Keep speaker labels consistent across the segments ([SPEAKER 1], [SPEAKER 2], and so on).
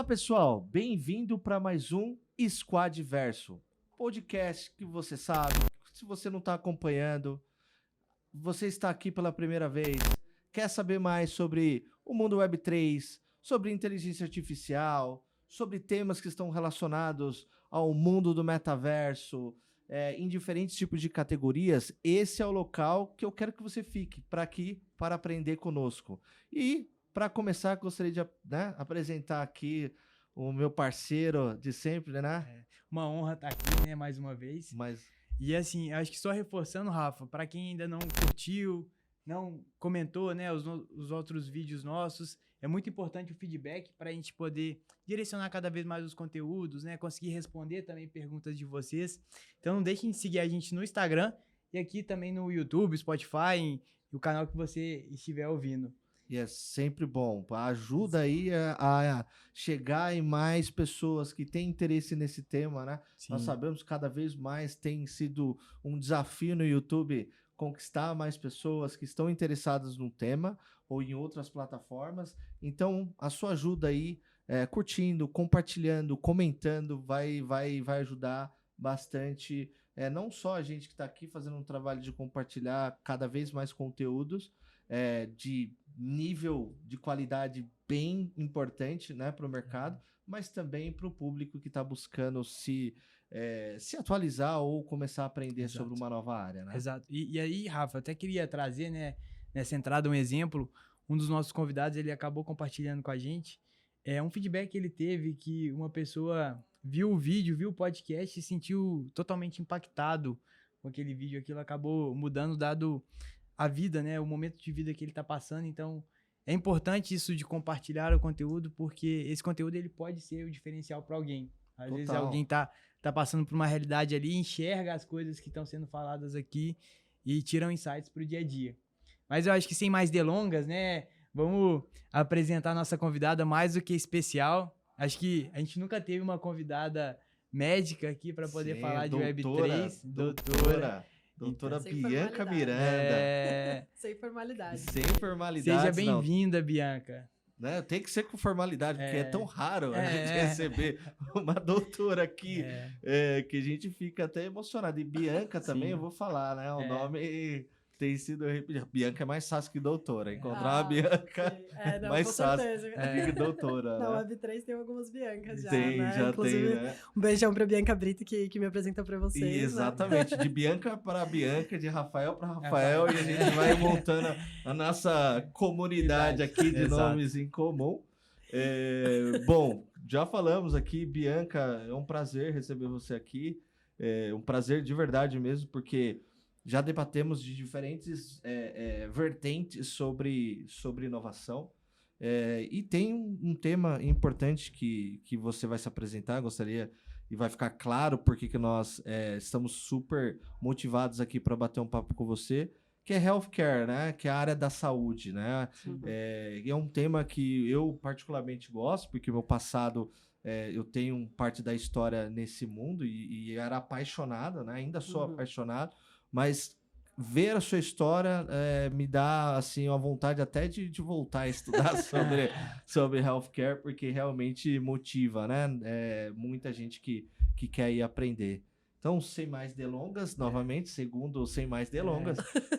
[SPEAKER 1] Olá, pessoal. Bem-vindo para mais um Squad Verso. Podcast que você sabe, se você não está acompanhando, você está aqui pela primeira vez, quer saber mais sobre o mundo Web3, sobre inteligência artificial, sobre temas que estão relacionados ao mundo do metaverso, em diferentes tipos de categorias, esse é o local que eu quero que você fique para aprender conosco. E para começar, gostaria de apresentar aqui o meu parceiro de sempre, né?
[SPEAKER 2] Uma honra estar aqui, né, mais uma vez. E assim, acho que só reforçando, Rafa, para quem ainda não curtiu, não comentou, né, os outros vídeos nossos, é muito importante o feedback para a gente poder direcionar cada vez mais os conteúdos, né, conseguir responder também perguntas de vocês. Então não deixem de seguir a gente no Instagram e aqui também no YouTube, Spotify e o canal que você estiver ouvindo.
[SPEAKER 1] E é sempre bom, ajuda aí a chegar em mais pessoas que têm interesse nesse tema, né? Sim. Nós sabemos que cada vez mais tem sido um desafio no YouTube conquistar mais pessoas que estão interessadas no tema ou em outras plataformas. Então, a sua ajuda aí, curtindo, compartilhando, comentando, vai ajudar bastante. Não só a gente que está aqui fazendo um trabalho de compartilhar cada vez mais conteúdos, de nível de qualidade bem importante, né, para o mercado, mas também para o público que está buscando se atualizar ou começar a aprender sobre uma nova área, né?
[SPEAKER 2] Exato. E aí, Rafa, até queria trazer, né, nessa entrada um exemplo. Um dos nossos convidados, ele acabou compartilhando com a gente um feedback que ele teve que uma pessoa viu o vídeo, viu o podcast e se sentiu totalmente impactado com aquele vídeo. Aquilo acabou mudando, dado a vida, né, o momento de vida que ele está passando. Então, é importante isso de compartilhar o conteúdo, porque esse conteúdo ele pode ser o diferencial para alguém. Às vezes alguém tá passando por uma realidade ali, enxerga as coisas que estão sendo faladas aqui e tiram insights para o dia a dia. Mas eu acho que sem mais delongas, né, vamos apresentar a nossa convidada mais do que especial. Acho que a gente nunca teve uma convidada médica aqui para poder falar de Web3.
[SPEAKER 1] Doutora Bianca Miranda.
[SPEAKER 3] Sem formalidade.
[SPEAKER 1] Sem formalidade.
[SPEAKER 2] Seja bem-vinda, Bianca.
[SPEAKER 1] Né? Tem que ser com formalidade, porque é tão raro a gente receber uma doutora aqui que a gente fica até emocionado. E Bianca também, eu vou falar, né? O nome tem sido repetido. Bianca é mais fácil que doutora. Encontrar uma Bianca mais fácil que doutora.
[SPEAKER 3] Na Web3 tem algumas Biancas já,
[SPEAKER 1] tem,
[SPEAKER 3] né?
[SPEAKER 1] já
[SPEAKER 3] inclusive,
[SPEAKER 1] tem, né?
[SPEAKER 3] Um beijão pra Bianca Brito, que me apresentou pra vocês.
[SPEAKER 1] E exatamente, né? De Bianca para Bianca, de Rafael para Rafael, e a gente vai montando a nossa comunidade aqui de nomes em comum. Bom, já falamos aqui, Bianca, é um prazer receber você aqui. É um prazer de verdade mesmo, porque já debatemos de diferentes vertentes sobre inovação. E tem um tema importante que você vai se apresentar, gostaria, e vai ficar claro porque que nós estamos super motivados aqui para bater um papo com você, que é healthcare, né? Que é a área da saúde, né? É um tema que eu particularmente gosto, porque meu passado, eu tenho parte da história nesse mundo e era apaixonado, né? Ainda sou apaixonado, mas ver a sua história me dá assim uma vontade até de voltar a estudar sobre healthcare, porque realmente motiva, né? Muita gente que quer ir aprender. Então, sem mais delongas, novamente, sem mais delongas,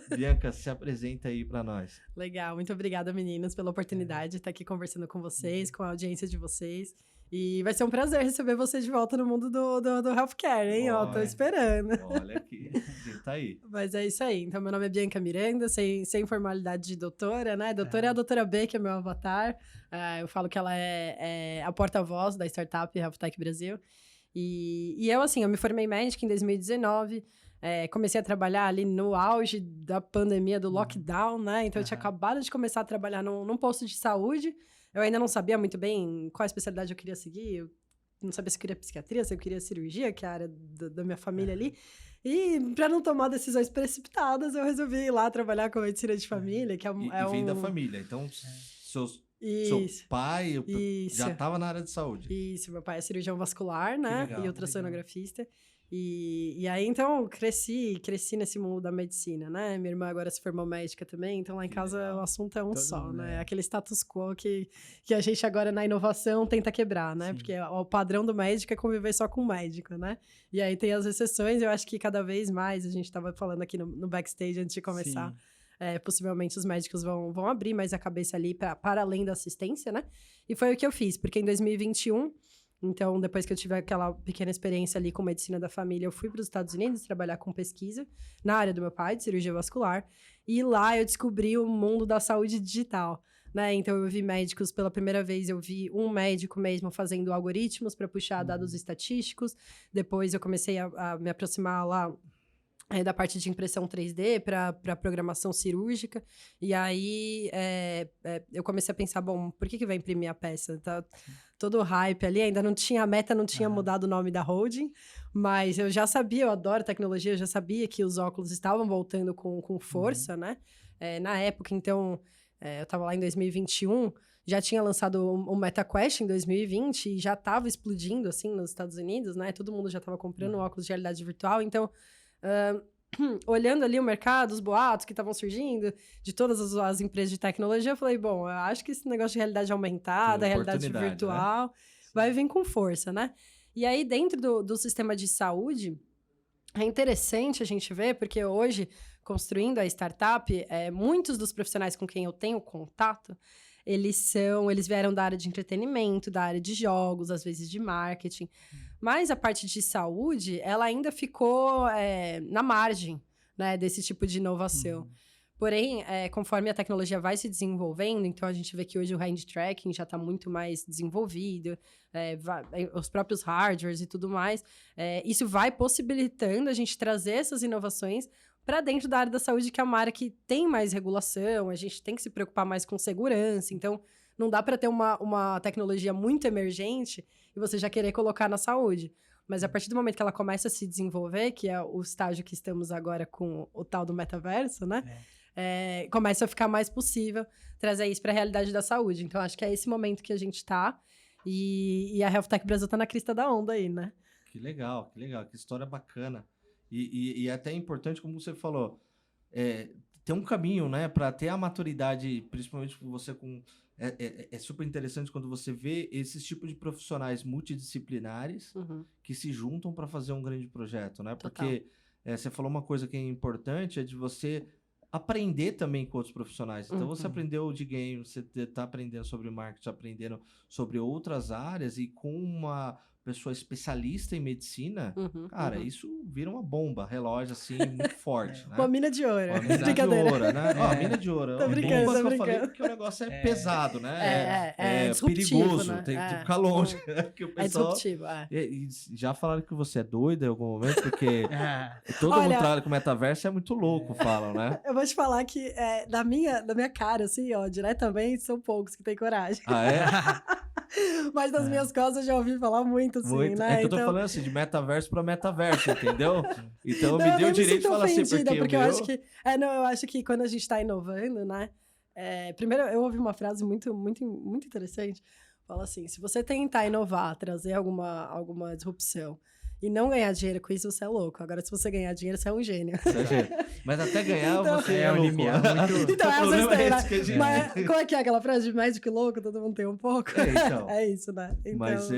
[SPEAKER 1] Bianca, se apresenta aí para nós.
[SPEAKER 3] Legal, muito obrigada, meninas, pela oportunidade de estar aqui conversando com vocês, com a audiência de vocês. E vai ser um prazer receber vocês de volta no mundo do healthcare, hein? Tô esperando.
[SPEAKER 1] Olha aqui, tá aí.
[SPEAKER 3] Mas é isso aí. Então, meu nome é Bianca Miranda, sem formalidade de doutora, né? Doutora é a doutora B, que é meu avatar. Eu falo que ela é a porta-voz da startup HealthTech Brasil. E eu, assim, eu me formei médica em 2019, comecei a trabalhar ali no auge da pandemia, do lockdown, né? Então, eu tinha acabado de começar a trabalhar num posto de saúde. Eu ainda não sabia muito bem qual especialidade eu queria seguir. Eu não sabia se eu queria psiquiatria, se eu queria cirurgia, que é a área da minha família ali. E para não tomar decisões precipitadas, eu resolvi ir lá trabalhar com medicina de família, que
[SPEAKER 1] e vem da família, então seu pai já estava na área de saúde.
[SPEAKER 3] Isso, meu pai é cirurgião vascular, né? E ultrassonografista. E aí, então, cresci nesse mundo da medicina, né? Minha irmã agora se formou médica também, então lá em casa o assunto é um só, né? Aquele status quo que a gente agora na inovação tenta quebrar, né? Sim. Porque o padrão do médico é conviver só com o médico, né? E aí tem as exceções, eu acho que cada vez mais, a gente estava falando aqui no backstage antes de começar, possivelmente os médicos vão abrir mais a cabeça ali para além da assistência, né? E foi o que eu fiz, porque em 2021... Então, depois que eu tive aquela pequena experiência ali com medicina da família, eu fui para os Estados Unidos trabalhar com pesquisa na área do meu pai, de cirurgia vascular. E lá eu descobri o mundo da saúde digital, né? Então, eu vi médicos, pela primeira vez, eu vi um médico mesmo fazendo algoritmos para puxar dados estatísticos. Depois, eu comecei a me aproximar lá da parte de impressão 3D para programação cirúrgica. E aí, eu comecei a pensar, bom, por que vai imprimir a peça? Tá todo o hype ali, ainda não tinha, a Meta não tinha mudado o nome da holding, mas eu já sabia, eu adoro tecnologia, eu já sabia que os óculos estavam voltando com força, né? Na época, então, eu estava lá em 2021, já tinha lançado o MetaQuest em 2020 e já estava explodindo, assim, nos Estados Unidos, né? Todo mundo já estava comprando óculos de realidade virtual, então... olhando ali o mercado, os boatos que estavam surgindo, de todas as empresas de tecnologia, eu falei, bom, eu acho que esse negócio de realidade aumentada, realidade virtual, né? Vai vir com força, né? E aí, dentro do sistema de saúde, é interessante a gente ver, porque hoje, construindo a startup, muitos dos profissionais com quem eu tenho contato, eles vieram da área de entretenimento, da área de jogos, às vezes de marketing. Mas a parte de saúde, ela ainda ficou na margem, né, desse tipo de inovação. Porém, conforme a tecnologia vai se desenvolvendo, então a gente vê que hoje o hand tracking já está muito mais desenvolvido, os próprios hardwares e tudo mais. Isso vai possibilitando a gente trazer essas inovações para dentro da área da saúde, que é uma área que tem mais regulação, a gente tem que se preocupar mais com segurança. Então, não dá para ter uma tecnologia muito emergente e você já querer colocar na saúde. Mas a partir do momento que ela começa a se desenvolver, que é o estágio que estamos agora com o tal do metaverso, né? Começa a ficar mais possível trazer isso para a realidade da saúde. Então, acho que é esse momento que a gente está. E a Health Tech Brasil está na crista da onda aí, né?
[SPEAKER 1] Que legal, que história bacana. E é até importante, como você falou, ter um caminho, né, para ter a maturidade, principalmente você com... É super interessante quando você vê esses tipos de profissionais multidisciplinares que se juntam para fazer um grande projeto, né? Porque você falou uma coisa que é importante, é de você aprender também com outros profissionais. Então, você aprendeu de game, você está aprendendo sobre marketing, aprendendo sobre outras áreas e com uma pessoa especialista em medicina, cara, isso vira uma bomba, relógio, assim, muito forte, né?
[SPEAKER 3] Uma mina de ouro.
[SPEAKER 1] Uma mina de ouro, né? Ó, mina de ouro.
[SPEAKER 3] Tô brincando,
[SPEAKER 1] bomba que eu falei porque o negócio é pesado, né?
[SPEAKER 3] É
[SPEAKER 1] perigoso,
[SPEAKER 3] né?
[SPEAKER 1] Tem que ficar longe. Que o pessoal...
[SPEAKER 3] disruptivo,
[SPEAKER 1] E já falaram que você é doida em algum momento, porque todo mundo trabalha com metaverso, é muito louco, falam, né?
[SPEAKER 3] Eu vou te falar que da minha cara, assim, ó, diretamente, são poucos que têm coragem.
[SPEAKER 1] Ah, é?
[SPEAKER 3] Mas das minhas costas eu já ouvi falar muito, assim, né?
[SPEAKER 1] É que eu tô falando assim, de metaverso pra metaverso, entendeu? Então me deu o direito de falar assim, porque
[SPEAKER 3] eu acho que... eu acho que quando a gente tá inovando, né? Primeiro, eu ouvi uma frase muito, muito, muito interessante. Fala assim, se você tentar inovar, trazer alguma disrupção e não ganhar dinheiro com isso, você é louco. Agora, se você ganhar dinheiro, você é um gênio.
[SPEAKER 1] Mas até ganhar,
[SPEAKER 3] então,
[SPEAKER 1] você é louco.
[SPEAKER 3] Então, mas como é que é aquela frase de médico louco? Todo mundo tem um pouco?
[SPEAKER 1] Então.
[SPEAKER 3] É isso, né? Então...
[SPEAKER 1] Mas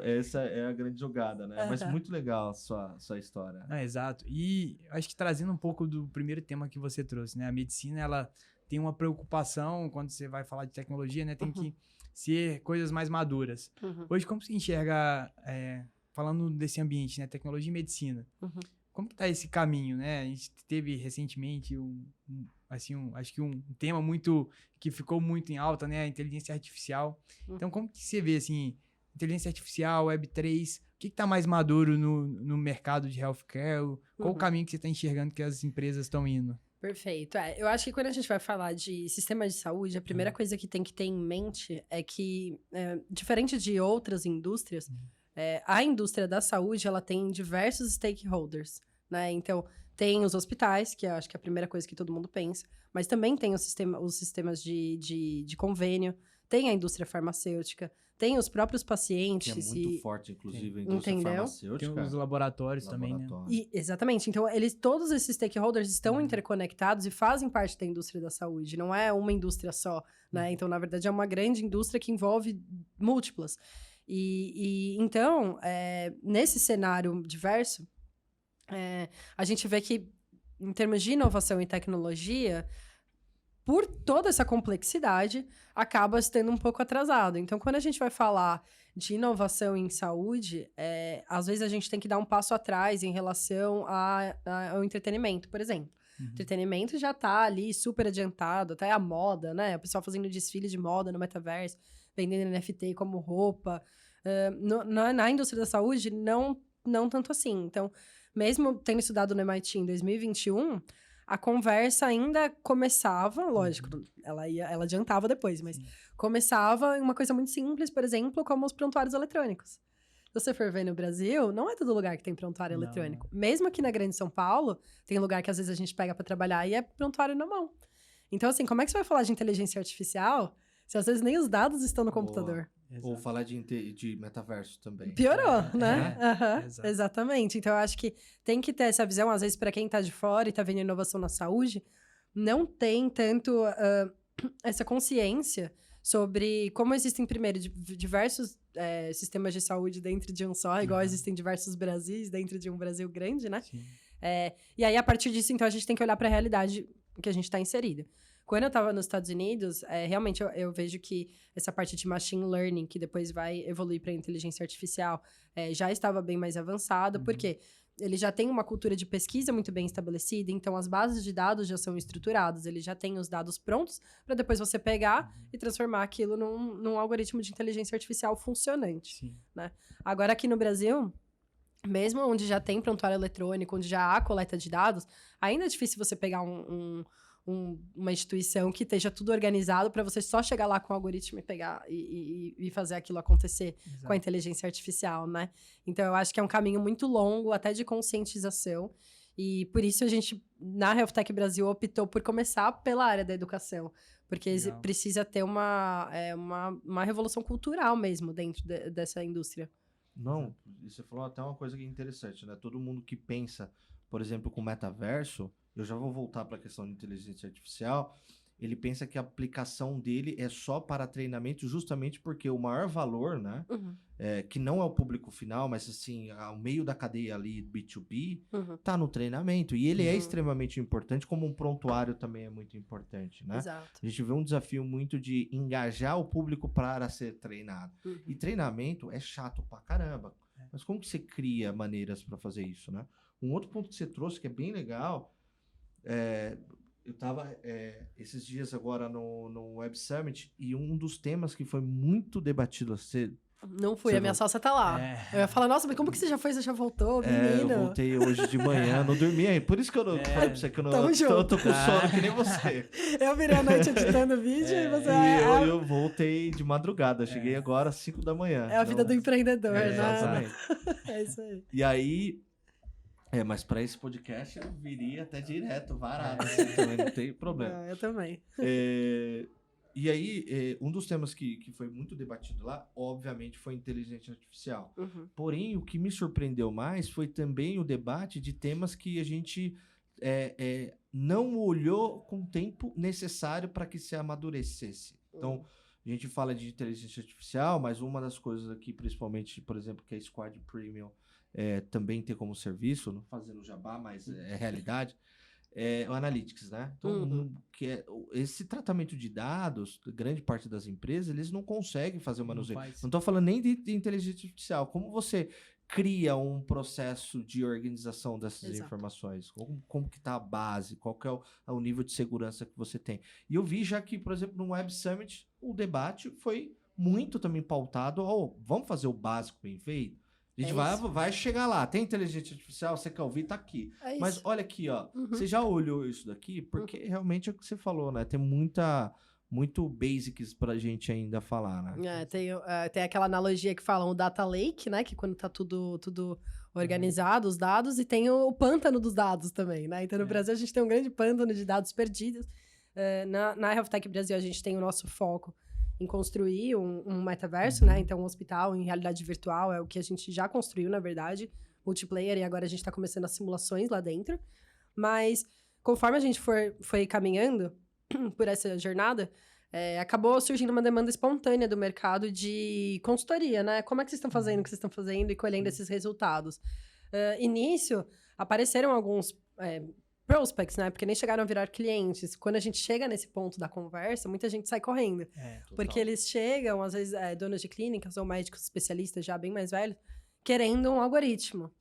[SPEAKER 1] essa é a grande jogada, né? Mas muito legal a sua história.
[SPEAKER 2] Exato. E acho que trazendo um pouco do primeiro tema que você trouxe, né? A medicina, ela tem uma preocupação, quando você vai falar de tecnologia, né? Tem que ser coisas mais maduras. Hoje, como você enxerga... falando desse ambiente, né? Tecnologia e medicina. Como que tá esse caminho, né? A gente teve recentemente acho que um tema que ficou muito em alta, né? A inteligência artificial. Então, como que você vê, assim, inteligência artificial, Web3, o que tá mais maduro no mercado de healthcare? Qual o caminho que você tá enxergando que as empresas estão indo?
[SPEAKER 3] Perfeito. Eu acho que quando a gente vai falar de sistema de saúde, a primeira coisa que tem que ter em mente é que, diferente de outras indústrias, a indústria da saúde, ela tem diversos stakeholders, né? Então, tem os hospitais, que eu acho que é a primeira coisa que todo mundo pensa, mas também tem os sistemas de convênio, tem a indústria farmacêutica, tem os próprios pacientes.
[SPEAKER 1] Que é muito forte, inclusive, a indústria
[SPEAKER 3] Entendeu?
[SPEAKER 1] farmacêutica.
[SPEAKER 2] Tem os laboratórios também, né?
[SPEAKER 3] Exatamente. Então, todos esses stakeholders estão interconectados e fazem parte da indústria da saúde. Não é uma indústria só, né? Então, na verdade, é uma grande indústria que envolve múltiplas. Então, nesse cenário diverso, a gente vê que, em termos de inovação e tecnologia, por toda essa complexidade, acaba sendo um pouco atrasado. Então, quando a gente vai falar de inovação em saúde, às vezes a gente tem que dar um passo atrás em relação ao entretenimento, por exemplo. O entretenimento já está ali super adiantado, até a moda, né? O pessoal fazendo desfile de moda no metaverso, vendendo NFT como roupa. Na indústria da saúde, não tanto assim. Então, mesmo tendo estudado no MIT em 2021... a conversa ainda começava, lógico, ela adiantava depois, mas começava em uma coisa muito simples, por exemplo, como os prontuários eletrônicos. Se você for ver no Brasil, não é todo lugar que tem prontuário eletrônico. Mesmo aqui na Grande São Paulo, tem lugar que às vezes a gente pega para trabalhar e é prontuário na mão. Então, assim, como é que você vai falar de inteligência artificial se às vezes nem os dados estão no computador?
[SPEAKER 1] Ou falar de metaverso também.
[SPEAKER 3] Piorou, né? Exatamente. Então, eu acho que tem que ter essa visão. Às vezes, para quem tá de fora e tá vendo inovação na saúde, não tem tanto essa consciência sobre como existem, primeiro, diversos sistemas de saúde dentro de um só, igual existem diversos Brasis dentro de um Brasil grande, né? E aí, a partir disso, então, a gente tem que olhar para a realidade que a gente está inserido. Quando eu estava nos Estados Unidos, realmente eu vejo que essa parte de machine learning, que depois vai evoluir para inteligência artificial, já estava bem mais avançada, porque ele já tem uma cultura de pesquisa muito bem estabelecida, então as bases de dados já são estruturadas, ele já tem os dados prontos para depois você pegar e transformar aquilo num algoritmo de inteligência artificial funcionante. Né? Agora, aqui no Brasil, mesmo onde já tem prontuário eletrônico, onde já há coleta de dados, ainda é difícil você pegar uma instituição que esteja tudo organizado para você só chegar lá com o algoritmo e pegar e fazer aquilo acontecer com a inteligência artificial, né? Então, eu acho que é um caminho muito longo, até de conscientização, e por isso a gente, na Health Tech Brasil, optou por começar pela área da educação, porque precisa ter uma revolução cultural mesmo dentro dessa indústria.
[SPEAKER 1] Não, você falou até uma coisa que é interessante, né? Todo mundo que pensa, por exemplo, com metaverso, eu já vou voltar para a questão de inteligência artificial, ele pensa que a aplicação dele é só para treinamento, justamente porque o maior valor, né, que não é o público final, mas assim, ao meio da cadeia ali, B2B, tá no treinamento. E ele é extremamente importante, como um prontuário também é muito importante, né?
[SPEAKER 3] Exato.
[SPEAKER 1] A gente vê um desafio muito de engajar o público para ser treinado. E treinamento é chato pra caramba. Mas como que você cria maneiras para fazer isso, né? Um outro ponto que você trouxe, que é bem legal, eu estava esses dias agora no Web Summit, e um dos temas que foi muito debatido...
[SPEAKER 3] Não fui, a minha sócia tá lá. Eu ia falar, nossa, mas como que você já foi? Você já voltou, menino?
[SPEAKER 1] Eu voltei hoje de manhã, não dormi aí. Por isso que eu não falei pra você que eu não tô com sono que nem você.
[SPEAKER 3] Eu virei a noite editando vídeo e você...
[SPEAKER 1] Eu voltei de madrugada, cheguei agora às 5 da manhã.
[SPEAKER 3] É a vida do empreendedor, né?
[SPEAKER 1] Exatamente.
[SPEAKER 3] É isso aí.
[SPEAKER 1] E aí... mas para esse podcast eu viria até direto, varado, assim, também não tem problema.
[SPEAKER 3] Eu também.
[SPEAKER 1] E aí, um dos temas que foi muito debatido lá, obviamente, foi inteligência artificial. Porém, o que me surpreendeu mais foi também o debate de temas que a gente não olhou com o tempo necessário para que se amadurecesse. Então, a gente fala de inteligência artificial, mas uma das coisas aqui, principalmente, por exemplo, que a Squad Premium também tem como serviço, não fazendo jabá, mas é realidade, o Analytics, né? Então, esse tratamento de dados, grande parte das empresas, eles não conseguem fazer o manuseio. Não estou falando nem de inteligência artificial. Como você cria um processo de organização dessas informações? Como que está a base? Qual que é o nível de segurança que você tem? E eu vi já que, por exemplo, no Web Summit, o debate foi muito também pautado vamos fazer o básico bem feito? A gente vai chegar lá. Tem inteligência artificial, você quer ouvir, tá aqui. Mas olha aqui, ó. Você já olhou isso daqui? Porque realmente é o que você falou, né? Tem muito basics pra gente ainda falar, né?
[SPEAKER 3] Tem aquela analogia que falam o data lake, né? Que quando tá tudo organizado, os dados. E tem o pântano dos dados também, né? Então, no Brasil, a gente tem um grande pântano de dados perdidos. Na Health Tech Brasil, a gente tem o nosso foco em construir um metaverso, né? Então, um hospital em realidade virtual é o que a gente já construiu, na verdade, multiplayer, e agora a gente está começando as simulações lá dentro. Mas, conforme a gente foi caminhando por essa jornada, acabou surgindo uma demanda espontânea do mercado de consultoria, né? Como é que vocês estão fazendo o que vocês estão fazendo e colhendo esses resultados? E nisso, apareceram alguns prospects, né? Porque nem chegaram a virar clientes. Quando a gente chega nesse ponto da conversa, muita gente sai correndo. Porque eles chegam, às vezes, donos de clínicas ou médicos especialistas já bem mais velhos, querendo um algoritmo.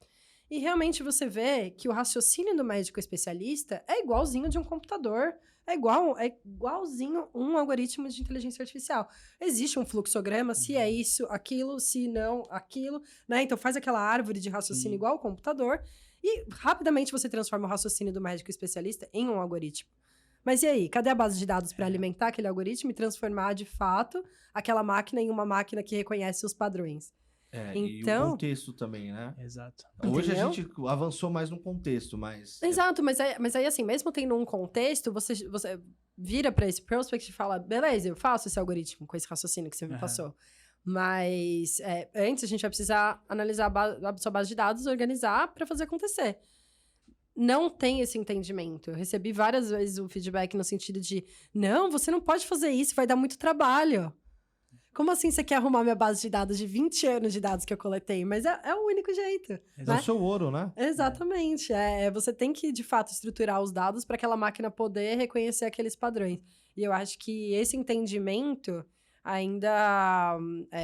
[SPEAKER 3] E realmente você vê que o raciocínio do médico especialista é igualzinho de um computador, é igualzinho um algoritmo de inteligência artificial. Existe um fluxograma, se é isso, aquilo, se não, aquilo, né? Então faz aquela árvore de raciocínio igual ao computador e rapidamente você transforma o raciocínio do médico especialista em um algoritmo. Mas e aí? Cadê a base de dados para alimentar aquele algoritmo e transformar, de fato, aquela máquina em uma máquina que reconhece os padrões?
[SPEAKER 1] Então, e o contexto também, né?
[SPEAKER 2] Exato.
[SPEAKER 1] Hoje a gente avançou mais no contexto, mas...
[SPEAKER 3] Exato, mas aí assim, mesmo tendo um contexto, você vira para esse prospect e fala, beleza, eu faço esse algoritmo com esse raciocínio que você me passou. Mas antes a gente vai precisar analisar a sua base de dados, organizar para fazer acontecer. Não tem esse entendimento. Eu recebi várias vezes o feedback no sentido de, não, você não pode fazer isso, vai dar muito trabalho. Como assim você quer arrumar minha base de dados de 20 anos de dados que eu coletei? Mas é o único jeito.
[SPEAKER 1] É o seu ouro, né?
[SPEAKER 3] Exatamente. Você tem que, de fato, estruturar os dados para aquela máquina poder reconhecer aqueles padrões. E eu acho que esse entendimento ainda,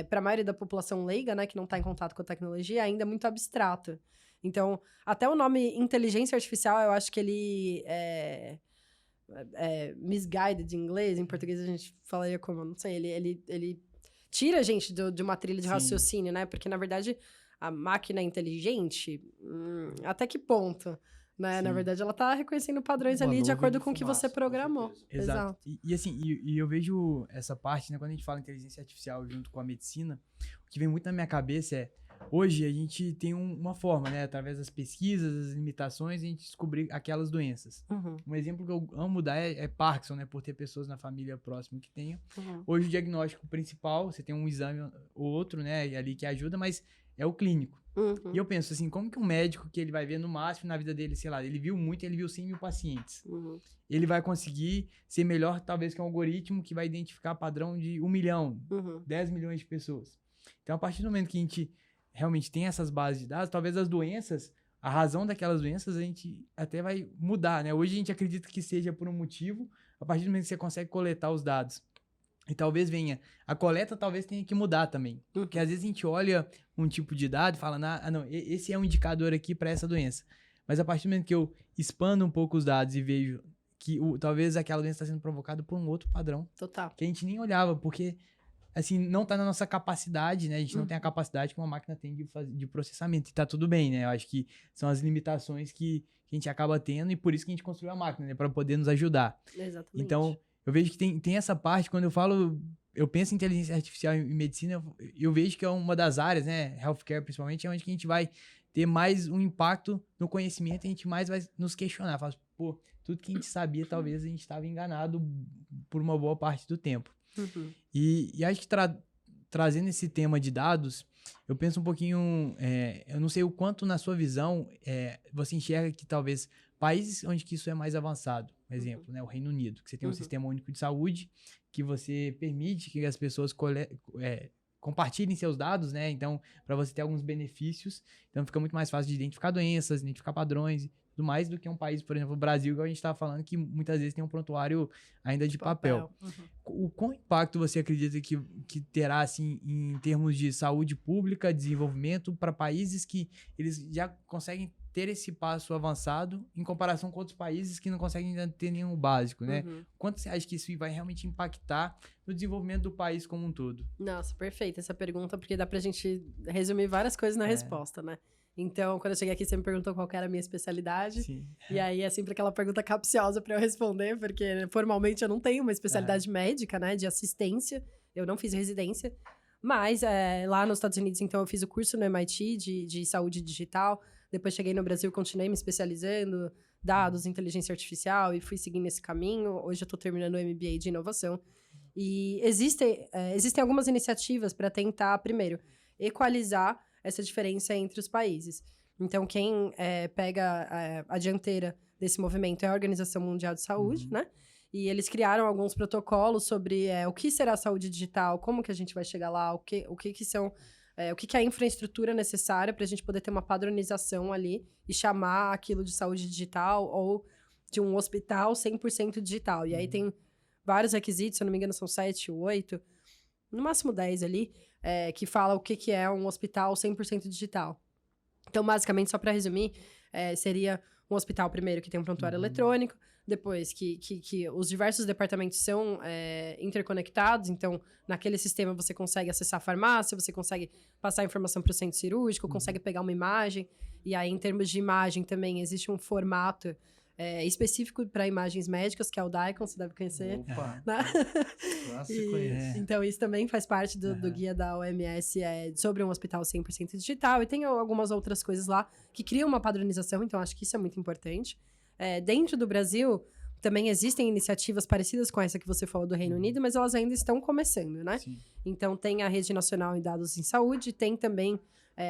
[SPEAKER 3] para a maioria da população leiga, né, que não está em contato com a tecnologia, ainda é muito abstrato. Então, até o nome inteligência artificial, eu acho que ele é misguided em inglês, em português a gente falaria como, não sei, ele tira a gente de uma trilha de raciocínio, né? Porque, na verdade, a máquina é inteligente, até que ponto? Né? Na verdade, ela tá reconhecendo padrões ali de acordo com o que você programou.
[SPEAKER 2] Exato. E assim, eu vejo essa parte, né? Quando a gente fala inteligência artificial junto com a medicina, o que vem muito na minha cabeça é, hoje a gente tem uma forma, né? Através das pesquisas, das limitações, a gente descobrir aquelas doenças. Um exemplo que eu amo dar é Parkinson, né? Por ter pessoas na família próxima que tenham. Hoje o diagnóstico principal, você tem um exame ou outro, né? Ali que ajuda, mas é o clínico. E eu penso assim, como que um médico que ele vai ver no máximo na vida dele, sei lá, ele viu 100 mil pacientes. Ele vai conseguir ser melhor, talvez, que um algoritmo que vai identificar padrão de 1 milhão, 10 milhões de pessoas. Então, a partir do momento que a gente realmente tem essas bases de dados, talvez as doenças, a razão daquelas doenças a gente até vai mudar, né? Hoje a gente acredita que seja por um motivo, a partir do momento que você consegue coletar os dados. E talvez venha, a coleta talvez tenha que mudar também. Porque às vezes a gente olha um tipo de dado e fala, não, esse é um indicador aqui para essa doença. Mas a partir do momento que eu expando um pouco os dados e vejo que talvez aquela doença está sendo provocada por um outro padrão.
[SPEAKER 3] Total.
[SPEAKER 2] Que a gente nem olhava, porque assim, não está na nossa capacidade, né? A gente não tem a capacidade que uma máquina tem de processamento. E tá tudo bem, né? Eu acho que são as limitações que a gente acaba tendo e por isso que a gente construiu a máquina, né? Para poder nos ajudar.
[SPEAKER 3] Exatamente.
[SPEAKER 2] Então, eu vejo que tem essa parte, quando eu penso em inteligência artificial e medicina, eu vejo que é uma das áreas, né? Healthcare, principalmente, é onde que a gente vai ter mais um impacto no conhecimento e a gente mais vai nos questionar. Fala, pô, tudo que a gente sabia, talvez a gente estava enganado por uma boa parte do tempo. E acho que trazendo esse tema de dados, eu penso um pouquinho, eu não sei o quanto na sua visão você enxerga que talvez países onde que isso é mais avançado, por exemplo, né, o Reino Unido, que você tem um sistema único de saúde que você permite que as pessoas compartilhem seus dados, né? Então, para você ter alguns benefícios, então fica muito mais fácil de identificar doenças, identificar padrões e tudo mais do que um país, por exemplo, o Brasil, que a gente estava falando, que muitas vezes tem um prontuário ainda de papel. O qual impacto você acredita que terá, assim, em termos de saúde pública, desenvolvimento, para países que eles já conseguem ter esse passo avançado em comparação com outros países que não conseguem ainda ter nenhum básico, né? Quanto você acha que isso vai realmente impactar no desenvolvimento do país como um todo?
[SPEAKER 3] Nossa, perfeita essa pergunta, porque dá pra gente resumir várias coisas na resposta, né? Então, quando eu cheguei aqui, você me perguntou qual era a minha especialidade.
[SPEAKER 2] Sim.
[SPEAKER 3] E aí, é sempre aquela pergunta capciosa pra eu responder, porque formalmente eu não tenho uma especialidade médica, né? De assistência. Eu não fiz residência. Mas lá nos Estados Unidos, então, eu fiz o curso no MIT de saúde digital. Depois cheguei no Brasil, continuei me especializando, dados, inteligência artificial, e fui seguindo esse caminho. Hoje eu tô terminando o MBA de inovação. E existem algumas iniciativas para tentar, primeiro, equalizar essa diferença entre os países. Então, quem pega a dianteira desse movimento é a Organização Mundial de Saúde, né? E eles criaram alguns protocolos sobre o que será a saúde digital, como que a gente vai chegar lá, o que é a infraestrutura necessária para a gente poder ter uma padronização ali e chamar aquilo de saúde digital ou de um hospital 100% digital. E aí tem vários requisitos, se eu não me engano são 7 ou 8, no máximo 10 ali, que fala o que é um hospital 100% digital. Então, basicamente, só para resumir, seria um hospital, primeiro, que tem um prontuário eletrônico, depois que os diversos departamentos são interconectados, então, naquele sistema você consegue acessar a farmácia, você consegue passar a informação para o centro cirúrgico, consegue pegar uma imagem, e aí, em termos de imagem, também existe um formato específico para imagens médicas, que é o DICOM, você deve conhecer.
[SPEAKER 1] Opa!
[SPEAKER 3] Né? Então, isso também faz parte do guia da OMS sobre um hospital 100% digital, e tem algumas outras coisas lá que criam uma padronização, então acho que isso é muito importante. Dentro do Brasil, também existem iniciativas parecidas com essa que você falou do Reino Unido, mas elas ainda estão começando, né? Sim. Então, tem a Rede Nacional de Dados em Saúde, tem também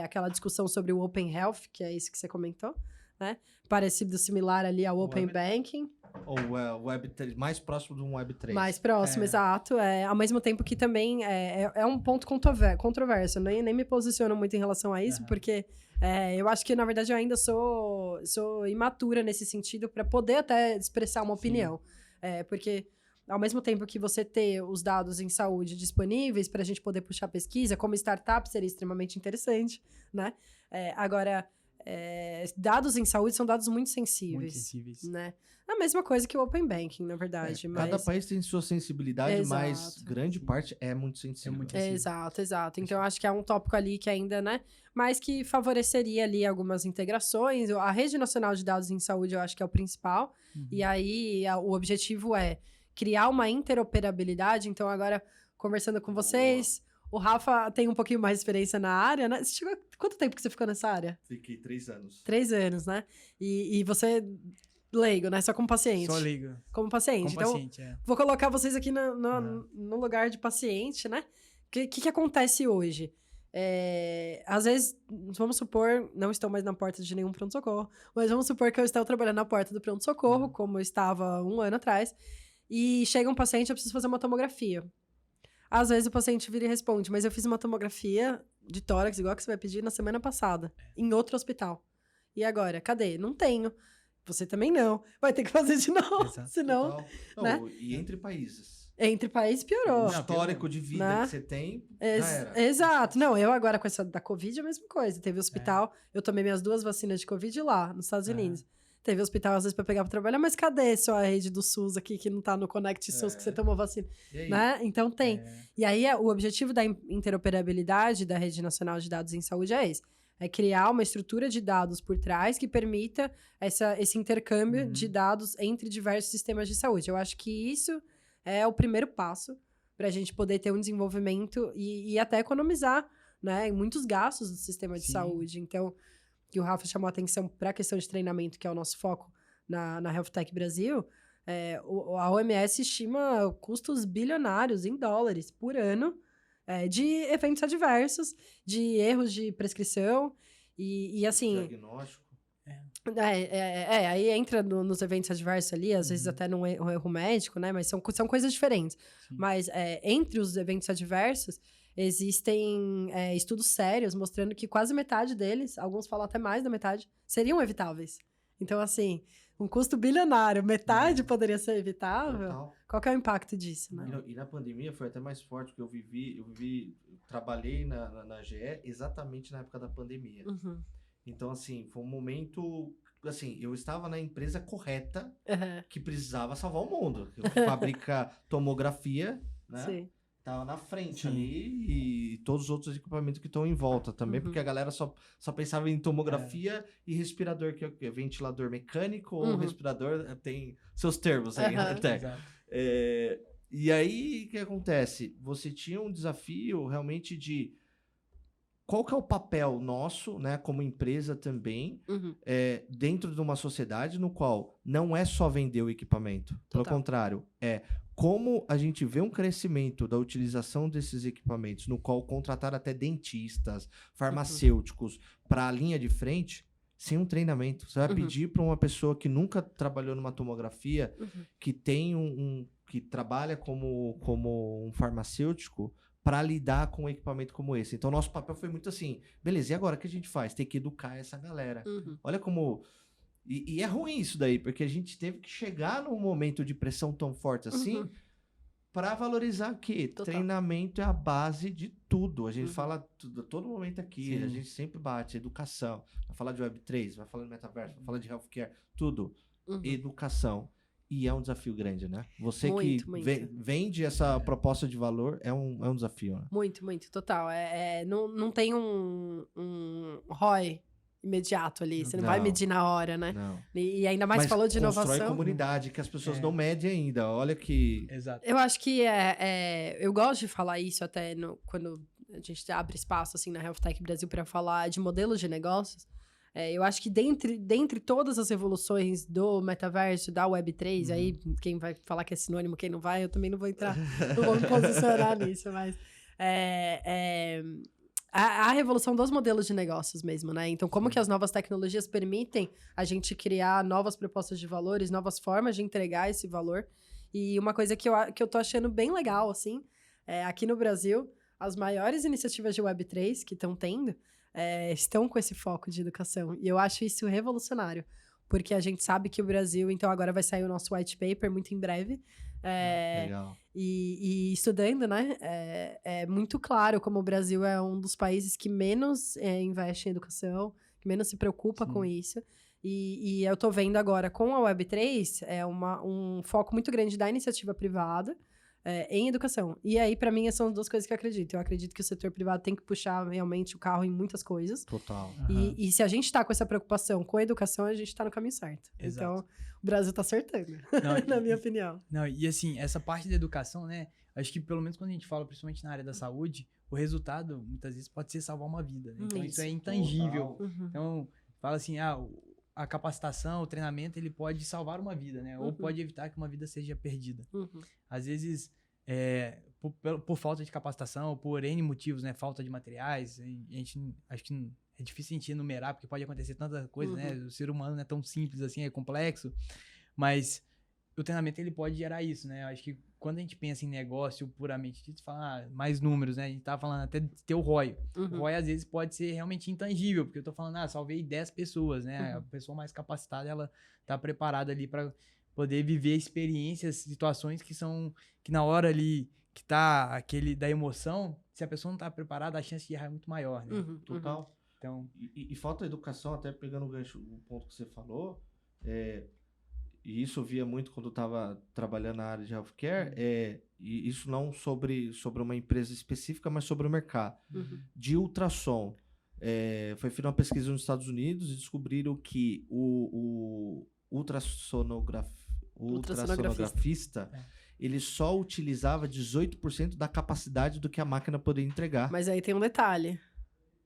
[SPEAKER 3] aquela discussão sobre o Open Health, que é isso que você comentou, né? Parecido, similar ali ao Open Banking.
[SPEAKER 1] Ou Web3, mais próximo de um Web3.
[SPEAKER 3] Mais próximo, exato. Ao mesmo tempo que também é um ponto controverso. Nem me posiciono muito em relação a isso, porque eu acho que, na verdade, eu ainda sou imatura nesse sentido para poder até expressar uma opinião. Porque, ao mesmo tempo que você ter os dados em saúde disponíveis para a gente poder puxar pesquisa, como startup seria extremamente interessante, né? Agora... dados em saúde são dados muito sensíveis. Né? A mesma coisa que o Open Banking, na verdade.
[SPEAKER 1] Cada país tem sua sensibilidade, mas grande parte é muito sensível.
[SPEAKER 3] Exato. Então, acho que é um tópico ali que ainda, né? Mas que favoreceria ali algumas integrações. A Rede Nacional de Dados em Saúde, eu acho que é o principal. E aí, o objetivo é criar uma interoperabilidade. Então, agora, conversando com vocês... O Rafa tem um pouquinho mais de experiência na área, né? Quanto tempo que você ficou nessa área?
[SPEAKER 1] Fiquei 3 anos.
[SPEAKER 3] 3 anos, né? E você, leigo, né? Só como paciente.
[SPEAKER 2] Só leigo.
[SPEAKER 3] Como paciente.
[SPEAKER 2] Como paciente,
[SPEAKER 3] vou colocar vocês aqui no lugar de paciente, né? O que acontece hoje? Às vezes, vamos supor, não estou mais na porta de nenhum pronto-socorro, mas vamos supor que eu estou trabalhando na porta do pronto-socorro, como eu estava 1 ano atrás, e chega um paciente, eu preciso fazer uma tomografia. Às vezes o paciente vira e responde, mas eu fiz uma tomografia de tórax, igual que você vai pedir, na semana passada, em outro hospital. E agora? Cadê? Não tenho. Você também não. Vai ter que fazer de novo, senão... Né?
[SPEAKER 1] E entre países?
[SPEAKER 3] Entre países piorou.
[SPEAKER 1] O histórico de vida que você tem, já era.
[SPEAKER 3] Exato. Não, eu agora com essa da Covid é a mesma coisa. Teve hospital, eu tomei minhas 2 vacinas de Covid lá, nos Estados Unidos. Teve hospital, às vezes, pra pegar pra trabalhar, mas cadê só a rede do SUS aqui, que não tá no Connect SUS, que você tomou vacina? Né? Então, tem. E aí, o objetivo da interoperabilidade da Rede Nacional de Dados em Saúde é esse. É criar uma estrutura de dados por trás que permita esse intercâmbio de dados entre diversos sistemas de saúde. Eu acho que isso é o primeiro passo pra gente poder ter um desenvolvimento e até economizar, né, muitos gastos do sistema de saúde. Então... que o Rafa chamou a atenção para a questão de treinamento, que é o nosso foco na Health Tech Brasil, a OMS estima custos bilionários em dólares por ano de eventos adversos, de erros de prescrição e assim...
[SPEAKER 1] Diagnóstico.
[SPEAKER 3] Aí entra nos eventos adversos ali, às vezes até num erro médico, né? Mas são coisas diferentes. Sim. Mas entre os eventos adversos, existem estudos sérios mostrando que quase metade deles, alguns falam até mais da metade, seriam evitáveis. Então, assim, um custo bilionário, metade poderia ser evitável. Total. Qual que é o impacto disso, né?
[SPEAKER 1] E na pandemia foi até mais forte, porque eu trabalhei na GE exatamente na época da pandemia. Então, assim, foi um momento... Assim, eu estava na empresa correta que precisava salvar o mundo. Fabrica tomografia, né? Sim. Tava na frente ali e todos os outros equipamentos que estão em volta também, porque a galera só pensava em tomografia e respirador, que é ventilador mecânico ou respirador, tem seus termos aí, até. E aí, o que acontece? Você tinha um desafio realmente de qual que é o papel nosso, né, como empresa também, dentro de uma sociedade no qual não é só vender o equipamento. Total. Pelo contrário, como a gente vê um crescimento da utilização desses equipamentos, no qual contratar até dentistas, farmacêuticos para a linha de frente, sem um treinamento. Você vai pedir para uma pessoa que nunca trabalhou numa tomografia, que tem que trabalha como um farmacêutico, para lidar com um equipamento como esse. Então, nosso papel foi muito assim, beleza, e agora o que a gente faz? Tem que educar essa galera. Olha como... E é ruim isso daí, porque a gente teve que chegar num momento de pressão tão forte assim, para valorizar que treinamento é a base de tudo. A gente fala tudo, a todo momento aqui, a gente sempre bate, educação. Vai falar de Web3, vai falar de metaverso, vai falar de healthcare, tudo. Educação. E é um desafio grande, né? Você muito. Vende essa proposta de valor, é um desafio, né?
[SPEAKER 3] Muito, total. Não tem um ROI imediato ali. Você não vai medir na hora, né?
[SPEAKER 1] Não.
[SPEAKER 3] E ainda mais falou de inovação.
[SPEAKER 1] Constrói comunidade, que as pessoas não medem ainda. Olha que...
[SPEAKER 2] Exato.
[SPEAKER 3] Eu acho que eu gosto de falar isso até quando a gente abre espaço assim, na Health Tech Brasil para falar de modelos de negócios. Eu acho que dentre todas as evoluções do metaverso, da Web3, aí quem vai falar que é sinônimo, quem não vai, eu também não vou entrar, não vou me posicionar nisso, mas a revolução dos modelos de negócios mesmo, né? Então, como que as novas tecnologias permitem a gente criar novas propostas de valores, novas formas de entregar esse valor. E uma coisa que eu tô achando bem legal, assim, aqui no Brasil, as maiores iniciativas de Web3 que estão tendo, estão com esse foco de educação. E eu acho isso revolucionário, porque a gente sabe que o Brasil, então agora vai sair o nosso white paper muito em breve.
[SPEAKER 1] Legal.
[SPEAKER 3] E estudando, né, é muito claro como o Brasil é um dos países que menos investe em educação, que menos se preocupa com isso. E eu tô vendo agora com a Web3 um foco muito grande da iniciativa privada em educação. E aí, para mim, são duas coisas que eu acredito. Eu acredito que o setor privado tem que puxar realmente o carro em muitas coisas.
[SPEAKER 1] Total.
[SPEAKER 3] E se a gente tá com essa preocupação com a educação, a gente tá no caminho certo.
[SPEAKER 2] Exato.
[SPEAKER 3] Então, o Brasil tá acertando, na minha opinião.
[SPEAKER 2] Não, e assim, essa parte da educação, né? Acho que pelo menos quando a gente fala, principalmente na área da saúde, o resultado, muitas vezes, pode ser salvar uma vida. Né? Então, isso é intangível. Então, fala assim, a capacitação, o treinamento, ele pode salvar uma vida, né? Ou pode evitar que uma vida seja perdida. Às vezes, por falta de capacitação, por N motivos, né? Falta de materiais, acho que é difícil a gente enumerar, porque pode acontecer tanta coisa, né? O ser humano não é tão simples assim, é complexo, mas o treinamento, ele pode gerar isso, né? Acho que quando a gente pensa em negócio puramente, a gente fala mais números, né? A gente tá falando até de ter o ROI. O ROI, às vezes, pode ser realmente intangível, porque eu tô falando, salvei 10 pessoas, né? A pessoa mais capacitada, ela tá preparada ali para poder viver experiências, situações que na hora ali, que tá aquele da emoção, se a pessoa não tá preparada, a chance de errar é muito maior, né?
[SPEAKER 1] Total.
[SPEAKER 2] Então...
[SPEAKER 1] E falta educação, até pegando o gancho, o ponto que você falou, e isso eu via muito quando eu estava trabalhando na área de healthcare, e isso não sobre uma empresa específica, mas sobre o mercado. De ultrassom. Foi feita uma pesquisa nos Estados Unidos e descobriram que o ultrassonografista, ele só utilizava 18% da capacidade do que a máquina poderia entregar.
[SPEAKER 3] Mas aí tem um detalhe.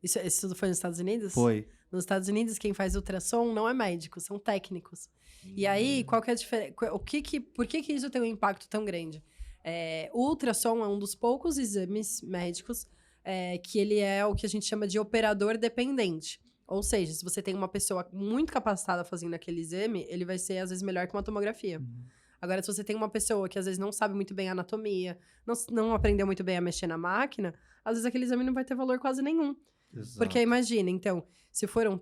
[SPEAKER 3] Isso tudo foi nos Estados Unidos?
[SPEAKER 1] Foi.
[SPEAKER 3] Nos Estados Unidos, quem faz ultrassom não é médico, são técnicos. E aí, qual que é a diferença? Por que isso tem um impacto tão grande? O ultrassom é um dos poucos exames médicos que ele é o que a gente chama de operador dependente. Ou seja, se você tem uma pessoa muito capacitada fazendo aquele exame, ele vai ser, às vezes, melhor que uma tomografia. Agora, se você tem uma pessoa que, às vezes, não sabe muito bem a anatomia, não aprendeu muito bem a mexer na máquina, às vezes aquele exame não vai ter valor quase nenhum.
[SPEAKER 1] Exato.
[SPEAKER 3] Porque imagina, então, se for um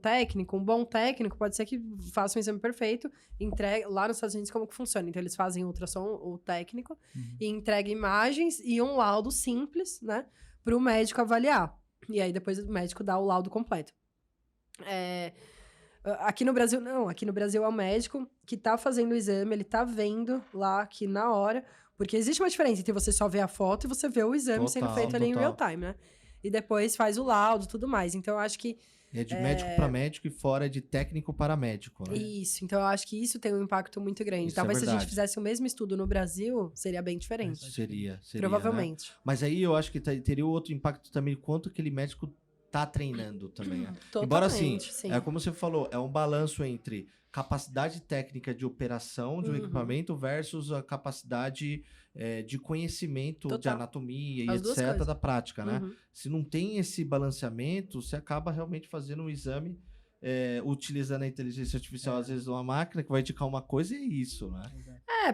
[SPEAKER 3] bom técnico, pode ser que faça um exame perfeito, entregue lá nos Estados Unidos como que funciona. Então, eles fazem ultrassom, o técnico, e entrega imagens e um laudo simples, né, para o médico avaliar. E aí, depois o médico dá o laudo completo. Aqui no Brasil, não. Aqui no Brasil é o médico que tá fazendo o exame, ele tá vendo lá aqui na hora, porque existe uma diferença entre você só ver a foto e você ver o exame sendo feito ali em real time, né? E depois faz o laudo e tudo mais. Então, eu acho que...
[SPEAKER 1] É de médico para médico e fora de técnico para médico, né?
[SPEAKER 3] Isso. Então, eu acho que isso tem um impacto muito grande.
[SPEAKER 1] Isso
[SPEAKER 3] Talvez se a gente
[SPEAKER 1] verdade.
[SPEAKER 3] fizesse o mesmo estudo no Brasil, seria bem diferente.
[SPEAKER 1] Seria.
[SPEAKER 3] Provavelmente.
[SPEAKER 1] Né? Mas aí eu acho que teria outro impacto também, quanto aquele médico tá treinando também.
[SPEAKER 3] Totalmente,
[SPEAKER 1] Embora assim,
[SPEAKER 3] sim.
[SPEAKER 1] é como você falou, é um balanço entre capacidade técnica de operação de um equipamento versus a capacidade de conhecimento de
[SPEAKER 3] Total.
[SPEAKER 1] anatomia e
[SPEAKER 3] As duas
[SPEAKER 1] etc.
[SPEAKER 3] coisas.
[SPEAKER 1] da prática, né? Se não tem esse balanceamento, você acaba realmente fazendo um exame utilizando a inteligência artificial, às vezes, uma máquina que vai indicar uma coisa e é isso, né?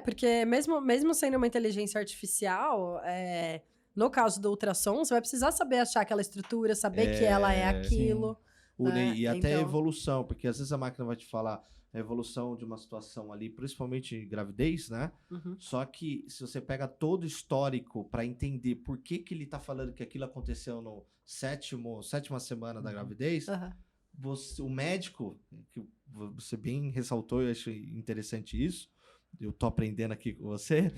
[SPEAKER 3] Porque mesmo sendo uma inteligência artificial, no caso do ultrassom, você vai precisar saber achar aquela estrutura, saber que ela é aquilo.
[SPEAKER 1] E até a
[SPEAKER 3] Então-
[SPEAKER 1] evolução, porque às vezes a máquina vai te falar a evolução de uma situação ali, principalmente gravidez, né? Só que se você pega todo o histórico para entender por que ele tá falando que aquilo aconteceu no sétima semana da gravidez, o médico, que você bem ressaltou, eu acho interessante isso, eu tô aprendendo aqui com você,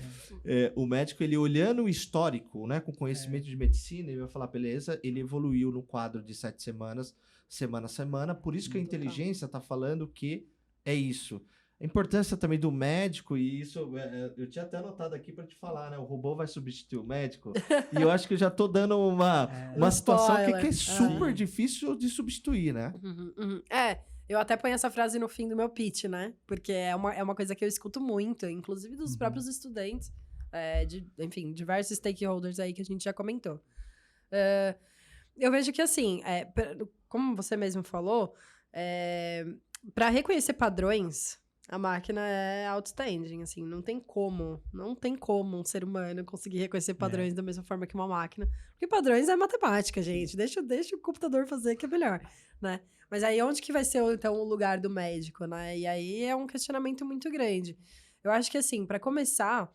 [SPEAKER 1] o médico, ele olhando o histórico, né, com conhecimento de medicina, ele vai falar, beleza, ele evoluiu no quadro de 7 semanas, semana a semana, por isso que a inteligência tá falando que é isso. A importância também do médico, e isso eu tinha até anotado aqui para te falar, né? O robô vai substituir o médico. E eu acho que eu já tô dando uma situação que é super difícil de substituir, né?
[SPEAKER 3] Eu até ponho essa frase no fim do meu pitch, né? Porque é uma coisa que eu escuto muito, inclusive dos próprios estudantes, enfim, diversos stakeholders aí que a gente já comentou. Eu vejo que, assim, como você mesmo falou, para reconhecer padrões, a máquina é outstanding, assim, não tem como um ser humano conseguir reconhecer padrões da mesma forma que uma máquina, porque padrões é matemática, gente, deixa o computador fazer que é melhor, né? Mas aí onde que vai ser, então, o lugar do médico, né? E aí é um questionamento muito grande. Eu acho que, assim, para começar,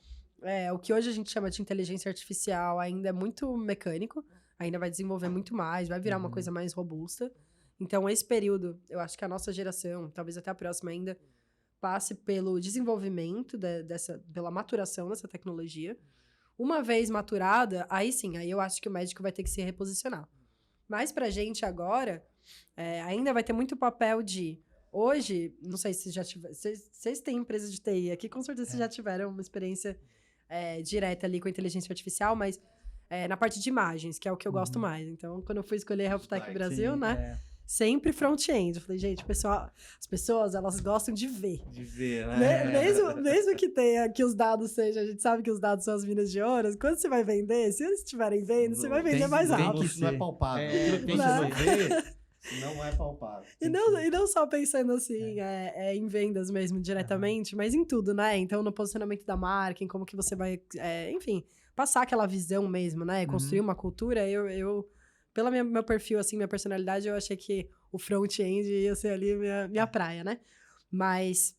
[SPEAKER 3] o que hoje a gente chama de inteligência artificial ainda é muito mecânico, ainda vai desenvolver muito mais, vai virar uma coisa mais robusta. Então, esse período, eu acho que a nossa geração, talvez até a próxima ainda, passe pelo desenvolvimento pela maturação dessa tecnologia. Uma vez maturada, aí sim, aí eu acho que o médico vai ter que se reposicionar. Mas pra gente agora, ainda vai ter muito papel de... Hoje, não sei se já tiver... Vocês têm empresa de TI aqui, com certeza vocês já tiveram uma experiência direta ali com a inteligência artificial, mas na parte de imagens, que é o que eu gosto mais. Então, quando eu fui escolher a HealthTech Brasil, né? Sempre front-end. Eu falei, gente, as pessoas, elas gostam de ver.
[SPEAKER 1] De ver, né?
[SPEAKER 3] Mesmo que tenha, que os dados sejam, a gente sabe que os dados são as minas de ouro, quando você vai vender, se eles estiverem vendo, você vai vender mais rápido.
[SPEAKER 1] Não é palpável. Aquilo que você não vê, não é palpável.
[SPEAKER 3] E não só pensando assim, em vendas mesmo, diretamente, mas em tudo, né? Então, no posicionamento da marca, em como que você vai, enfim, passar aquela visão mesmo, né? Construir uma cultura, pelo meu perfil, assim, minha personalidade, eu achei que o front-end ia ser ali minha praia, né? Mas,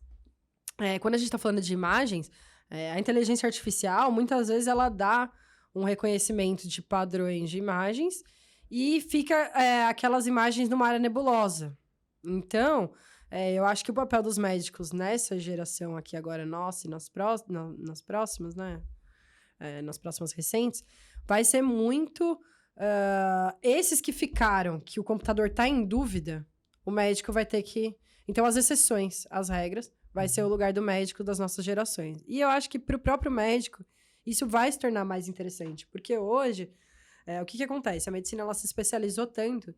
[SPEAKER 3] quando a gente tá falando de imagens, a inteligência artificial, muitas vezes, ela dá um reconhecimento de padrões de imagens e fica aquelas imagens numa área nebulosa. Então, eu acho que o papel dos médicos nessa geração aqui agora nossa e nas próximas, né? Nas próximas recentes, vai ser muito... esses que ficaram, que o computador tá em dúvida, o médico vai ter que... Então, as exceções, as regras, vai ser o lugar do médico das nossas gerações. E eu acho que pro próprio médico, isso vai se tornar mais interessante. Porque hoje, o que acontece? A medicina, ela se especializou tanto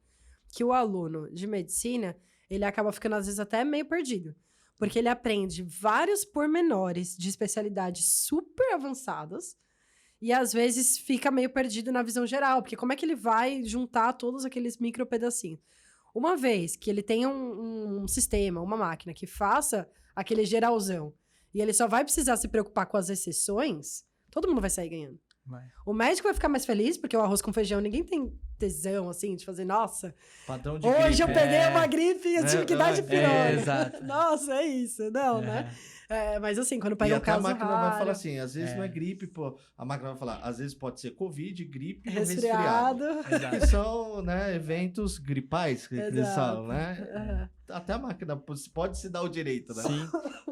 [SPEAKER 3] que o aluno de medicina, ele acaba ficando, às vezes, até meio perdido. Porque ele aprende vários pormenores de especialidades super avançadas, e às vezes fica meio perdido na visão geral, porque como é que ele vai juntar todos aqueles micro pedacinhos? Uma vez que ele tenha um sistema, uma máquina que faça aquele geralzão, e ele só vai precisar se preocupar com as exceções, todo mundo vai sair ganhando. O médico vai ficar mais feliz, porque o arroz com feijão, ninguém tem tesão, assim, de fazer, nossa,
[SPEAKER 1] padrão de
[SPEAKER 3] hoje
[SPEAKER 1] gripe,
[SPEAKER 3] eu peguei uma gripe e eu tive que dar de pirona.
[SPEAKER 2] Exato.
[SPEAKER 3] Nossa, é isso. Não, né? Mas assim, quando pega um caso
[SPEAKER 1] a máquina
[SPEAKER 3] raro,
[SPEAKER 1] vai falar assim, às vezes não é gripe, pô. A máquina vai falar, às vezes pode ser Covid, gripe e
[SPEAKER 3] resfriado.
[SPEAKER 1] Que são, né, eventos gripais, que eles falam, né? Até a máquina pode se dar o direito, né?
[SPEAKER 2] Sim.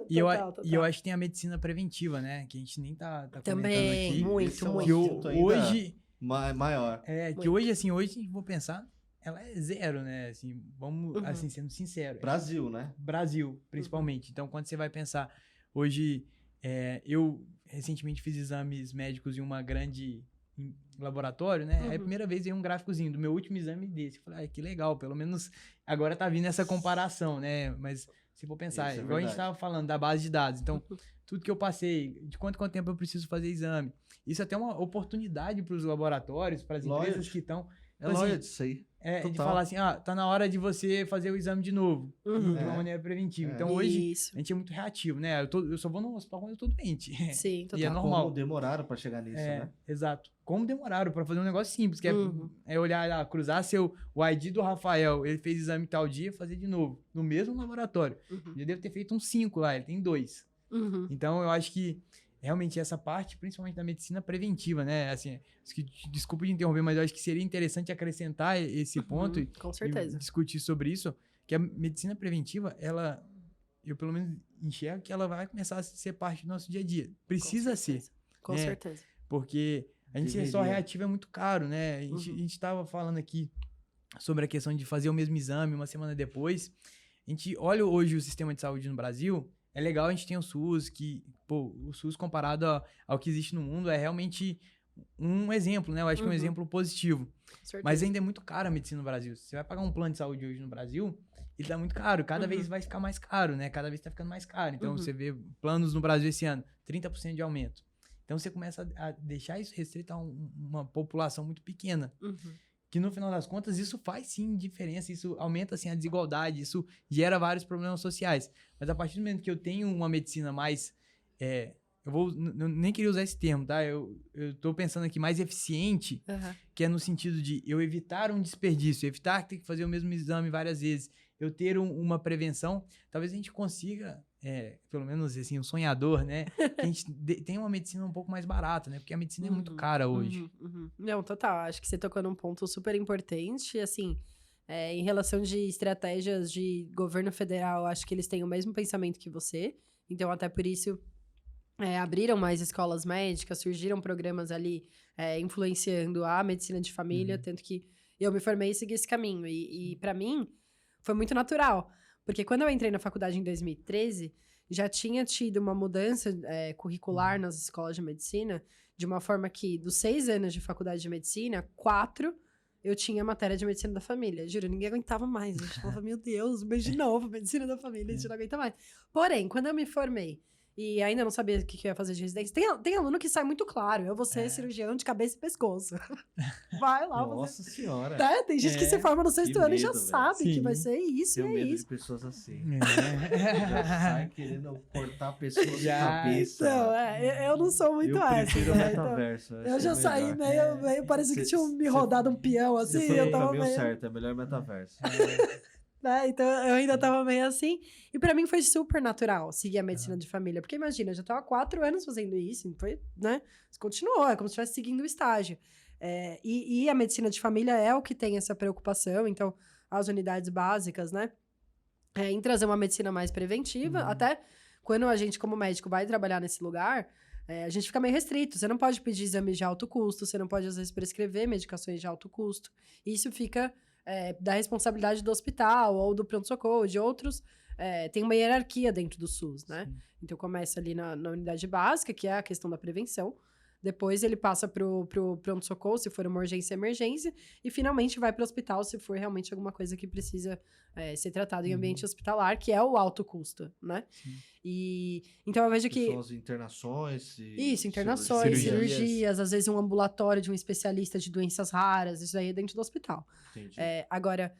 [SPEAKER 2] E eu acho que tem a medicina preventiva, né? Que a gente nem tá
[SPEAKER 3] também,
[SPEAKER 2] comentando aqui.
[SPEAKER 3] muito.
[SPEAKER 2] Que hoje...
[SPEAKER 1] Maior.
[SPEAKER 2] Que hoje, vou pensar, ela é zero, né? Assim, vamos, assim, sendo sincero.
[SPEAKER 1] Brasil, né?
[SPEAKER 2] Brasil, principalmente. Então, quando você vai pensar, hoje, eu recentemente fiz exames médicos em uma grande em laboratório, né? Aí a primeira vez veio um gráficozinho do meu último exame desse. Eu falei, que legal, pelo menos agora tá vindo essa comparação, né? Mas se for pensar, igual a gente tava falando da base de dados. Então, tudo que eu passei, de quanto tempo eu preciso fazer exame. Isso é até uma oportunidade para os laboratórios, para as empresas que estão...
[SPEAKER 1] Lógico disso aí.
[SPEAKER 2] De falar assim, tá na hora de você fazer o exame de novo, de uma maneira preventiva. Então, hoje, a gente é muito reativo, né? Eu só vou no hospital quando eu tô doente.
[SPEAKER 3] Sim, total.
[SPEAKER 2] E é normal.
[SPEAKER 1] Como demoraram para chegar nisso, né?
[SPEAKER 2] Exato. Como demoraram para fazer um negócio simples, que é olhar lá, cruzar o ID do Rafael, ele fez exame tal dia, fazer de novo, no mesmo laboratório. Já deve ter feito uns 5 lá, ele tem 2. Então, eu acho que realmente essa parte, principalmente da medicina preventiva, né? Assim, desculpa de interromper, mas eu acho que seria interessante acrescentar esse ponto
[SPEAKER 3] com certeza.
[SPEAKER 2] E discutir sobre isso, que a medicina preventiva, eu pelo menos enxergo que ela vai começar a ser parte do nosso dia a dia. Precisa ser.
[SPEAKER 3] Com certeza.
[SPEAKER 2] Porque a gente ser só reativo é muito caro, né? A gente estava falando aqui sobre a questão de fazer o mesmo exame uma semana depois. A gente olha hoje o sistema de saúde no Brasil. É legal, a gente tem o SUS, que, o SUS comparado ao que existe no mundo é realmente um exemplo, né? Eu acho que é um exemplo positivo. Mas ainda é muito caro a medicina no Brasil. Você vai pagar um plano de saúde hoje no Brasil, ele tá muito caro. Cada vez vai ficar mais caro, né? Cada vez tá ficando mais caro. Então, você vê planos no Brasil esse ano, 30% de aumento. Então, você começa a deixar isso restrito a uma população muito pequena. Que no final das contas, isso faz sim diferença, isso aumenta assim a desigualdade, isso gera vários problemas sociais. Mas a partir do momento que eu tenho uma medicina mais, eu nem queria usar esse termo, tá? Eu tô pensando aqui mais eficiente, que é no sentido de eu evitar um desperdício, evitar ter que fazer o mesmo exame várias vezes, eu ter uma prevenção, talvez a gente consiga, pelo menos assim, um sonhador, né? Que a gente tenha uma medicina um pouco mais barata, né? Porque a medicina é muito cara hoje.
[SPEAKER 3] Não, total. Acho que você tocou num ponto super importante, assim, em relação de estratégias de governo federal, acho que eles têm o mesmo pensamento que você, então até por isso abriram mais escolas médicas, surgiram programas ali influenciando a medicina de família, tanto que eu me formei e segui esse caminho, e para mim foi muito natural, porque quando eu entrei na faculdade em 2013, já tinha tido uma mudança curricular nas escolas de medicina, de uma forma que, dos 6 anos de faculdade de medicina, 4 eu tinha matéria de medicina da família. Juro, ninguém aguentava mais. A gente falava, meu Deus, mas de novo, medicina da família, a gente não aguenta mais. Porém, quando eu me formei e ainda não sabia o que eu ia fazer de residência, tem aluno que sai muito claro, eu vou ser cirurgião de cabeça e pescoço. Vai lá.
[SPEAKER 1] Nossa senhora.
[SPEAKER 3] Tem gente que se forma no 6º ano e já sabe
[SPEAKER 2] Sim.
[SPEAKER 3] que vai ser isso,
[SPEAKER 1] Tenho
[SPEAKER 3] e é
[SPEAKER 1] medo
[SPEAKER 3] isso.
[SPEAKER 1] de pessoas assim. Já sai querendo cortar pessoas de cabeça.
[SPEAKER 3] Então, eu não sou muito essa.
[SPEAKER 1] Eu prefiro o
[SPEAKER 3] né?
[SPEAKER 1] metaverso.
[SPEAKER 3] Eu já saí meio parece que tinham me rodado um peão, assim,
[SPEAKER 1] Você foi
[SPEAKER 3] eu
[SPEAKER 1] no
[SPEAKER 3] tava
[SPEAKER 1] caminho
[SPEAKER 3] meio...
[SPEAKER 1] certo, é melhor metaverso.
[SPEAKER 3] Então, eu ainda tava meio assim. E pra mim foi super natural seguir a medicina de família. Porque imagina, eu já tava há 4 anos fazendo isso. Foi, né? Continuou, é como se estivesse seguindo o estágio. E a medicina de família é o que tem essa preocupação. Então, as unidades básicas, né? Em trazer uma medicina mais preventiva. Até quando a gente, como médico, vai trabalhar nesse lugar, a gente fica meio restrito. Você não pode pedir exames de alto custo. Você não pode, às vezes, prescrever medicações de alto custo. Isso fica... da responsabilidade do hospital ou do pronto-socorro, de outros, tem uma hierarquia dentro do SUS, né? Sim. Então, começa ali na unidade básica, que é a questão da prevenção, depois ele passa pro pronto-socorro, se for uma urgência, emergência, e finalmente vai pro hospital, se for realmente alguma coisa que precisa ser tratado em ambiente hospitalar, que é o alto custo, né? Sim. E então eu vejo que...
[SPEAKER 1] São as internações...
[SPEAKER 3] Isso, internações, cirurgias, às vezes um ambulatório de um especialista de doenças raras, isso aí é dentro do hospital. Entendi. Agora,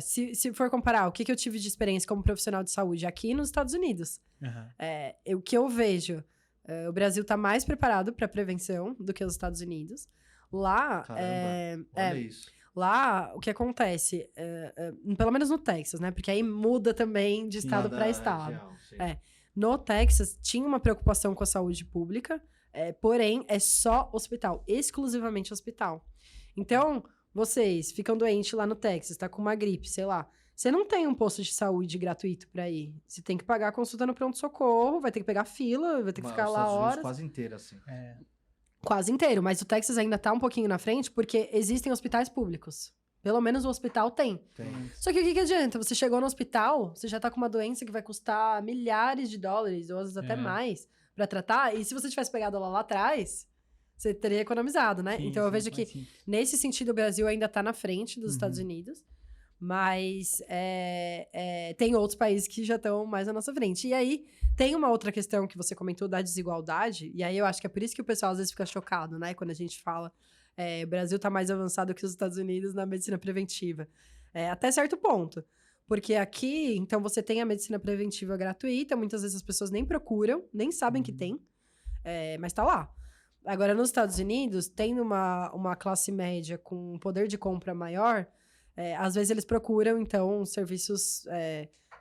[SPEAKER 3] se for comparar, o que eu tive de experiência como profissional de saúde aqui nos Estados Unidos, o que eu vejo, o Brasil está mais preparado para prevenção do que os Estados Unidos. Lá,
[SPEAKER 1] olha isso.
[SPEAKER 3] Lá, o que acontece, pelo menos no Texas, né? Porque aí muda também de estado para estado. Região, no Texas, tinha uma preocupação com a saúde pública, porém, é só hospital, exclusivamente hospital. Então, vocês ficam doentes lá no Texas, tá com uma gripe, sei lá. Você não tem um posto de saúde gratuito pra ir. Você tem que pagar a consulta no pronto-socorro, vai ter que pegar fila, vai ter que ficar lá horas.
[SPEAKER 1] Quase inteiro, assim.
[SPEAKER 3] Quase inteiro, mas o Texas ainda tá um pouquinho na frente, porque existem hospitais públicos. Pelo menos o hospital tem. Só que o que adianta? Você chegou no hospital, você já tá com uma doença que vai custar milhares de dólares, ou às vezes até mais, pra tratar, e se você tivesse pegado lá atrás, você teria economizado, né?
[SPEAKER 2] Sim,
[SPEAKER 3] então eu
[SPEAKER 2] sim,
[SPEAKER 3] vejo
[SPEAKER 2] mais
[SPEAKER 3] que,
[SPEAKER 2] simples.
[SPEAKER 3] nesse sentido, o Brasil ainda tá na frente dos Estados Unidos, mas tem outros países que já estão mais à nossa frente. E aí, tem uma outra questão que você comentou da desigualdade, e aí eu acho que é por isso que o pessoal às vezes fica chocado, né? Quando a gente fala, o Brasil tá mais avançado que os Estados Unidos na medicina preventiva. Até certo ponto. Porque aqui, então, você tem a medicina preventiva gratuita, muitas vezes as pessoas nem procuram, nem sabem que tem, mas tá lá. Agora, nos Estados Unidos, tendo uma classe média com um poder de compra maior, às vezes eles procuram, então, serviços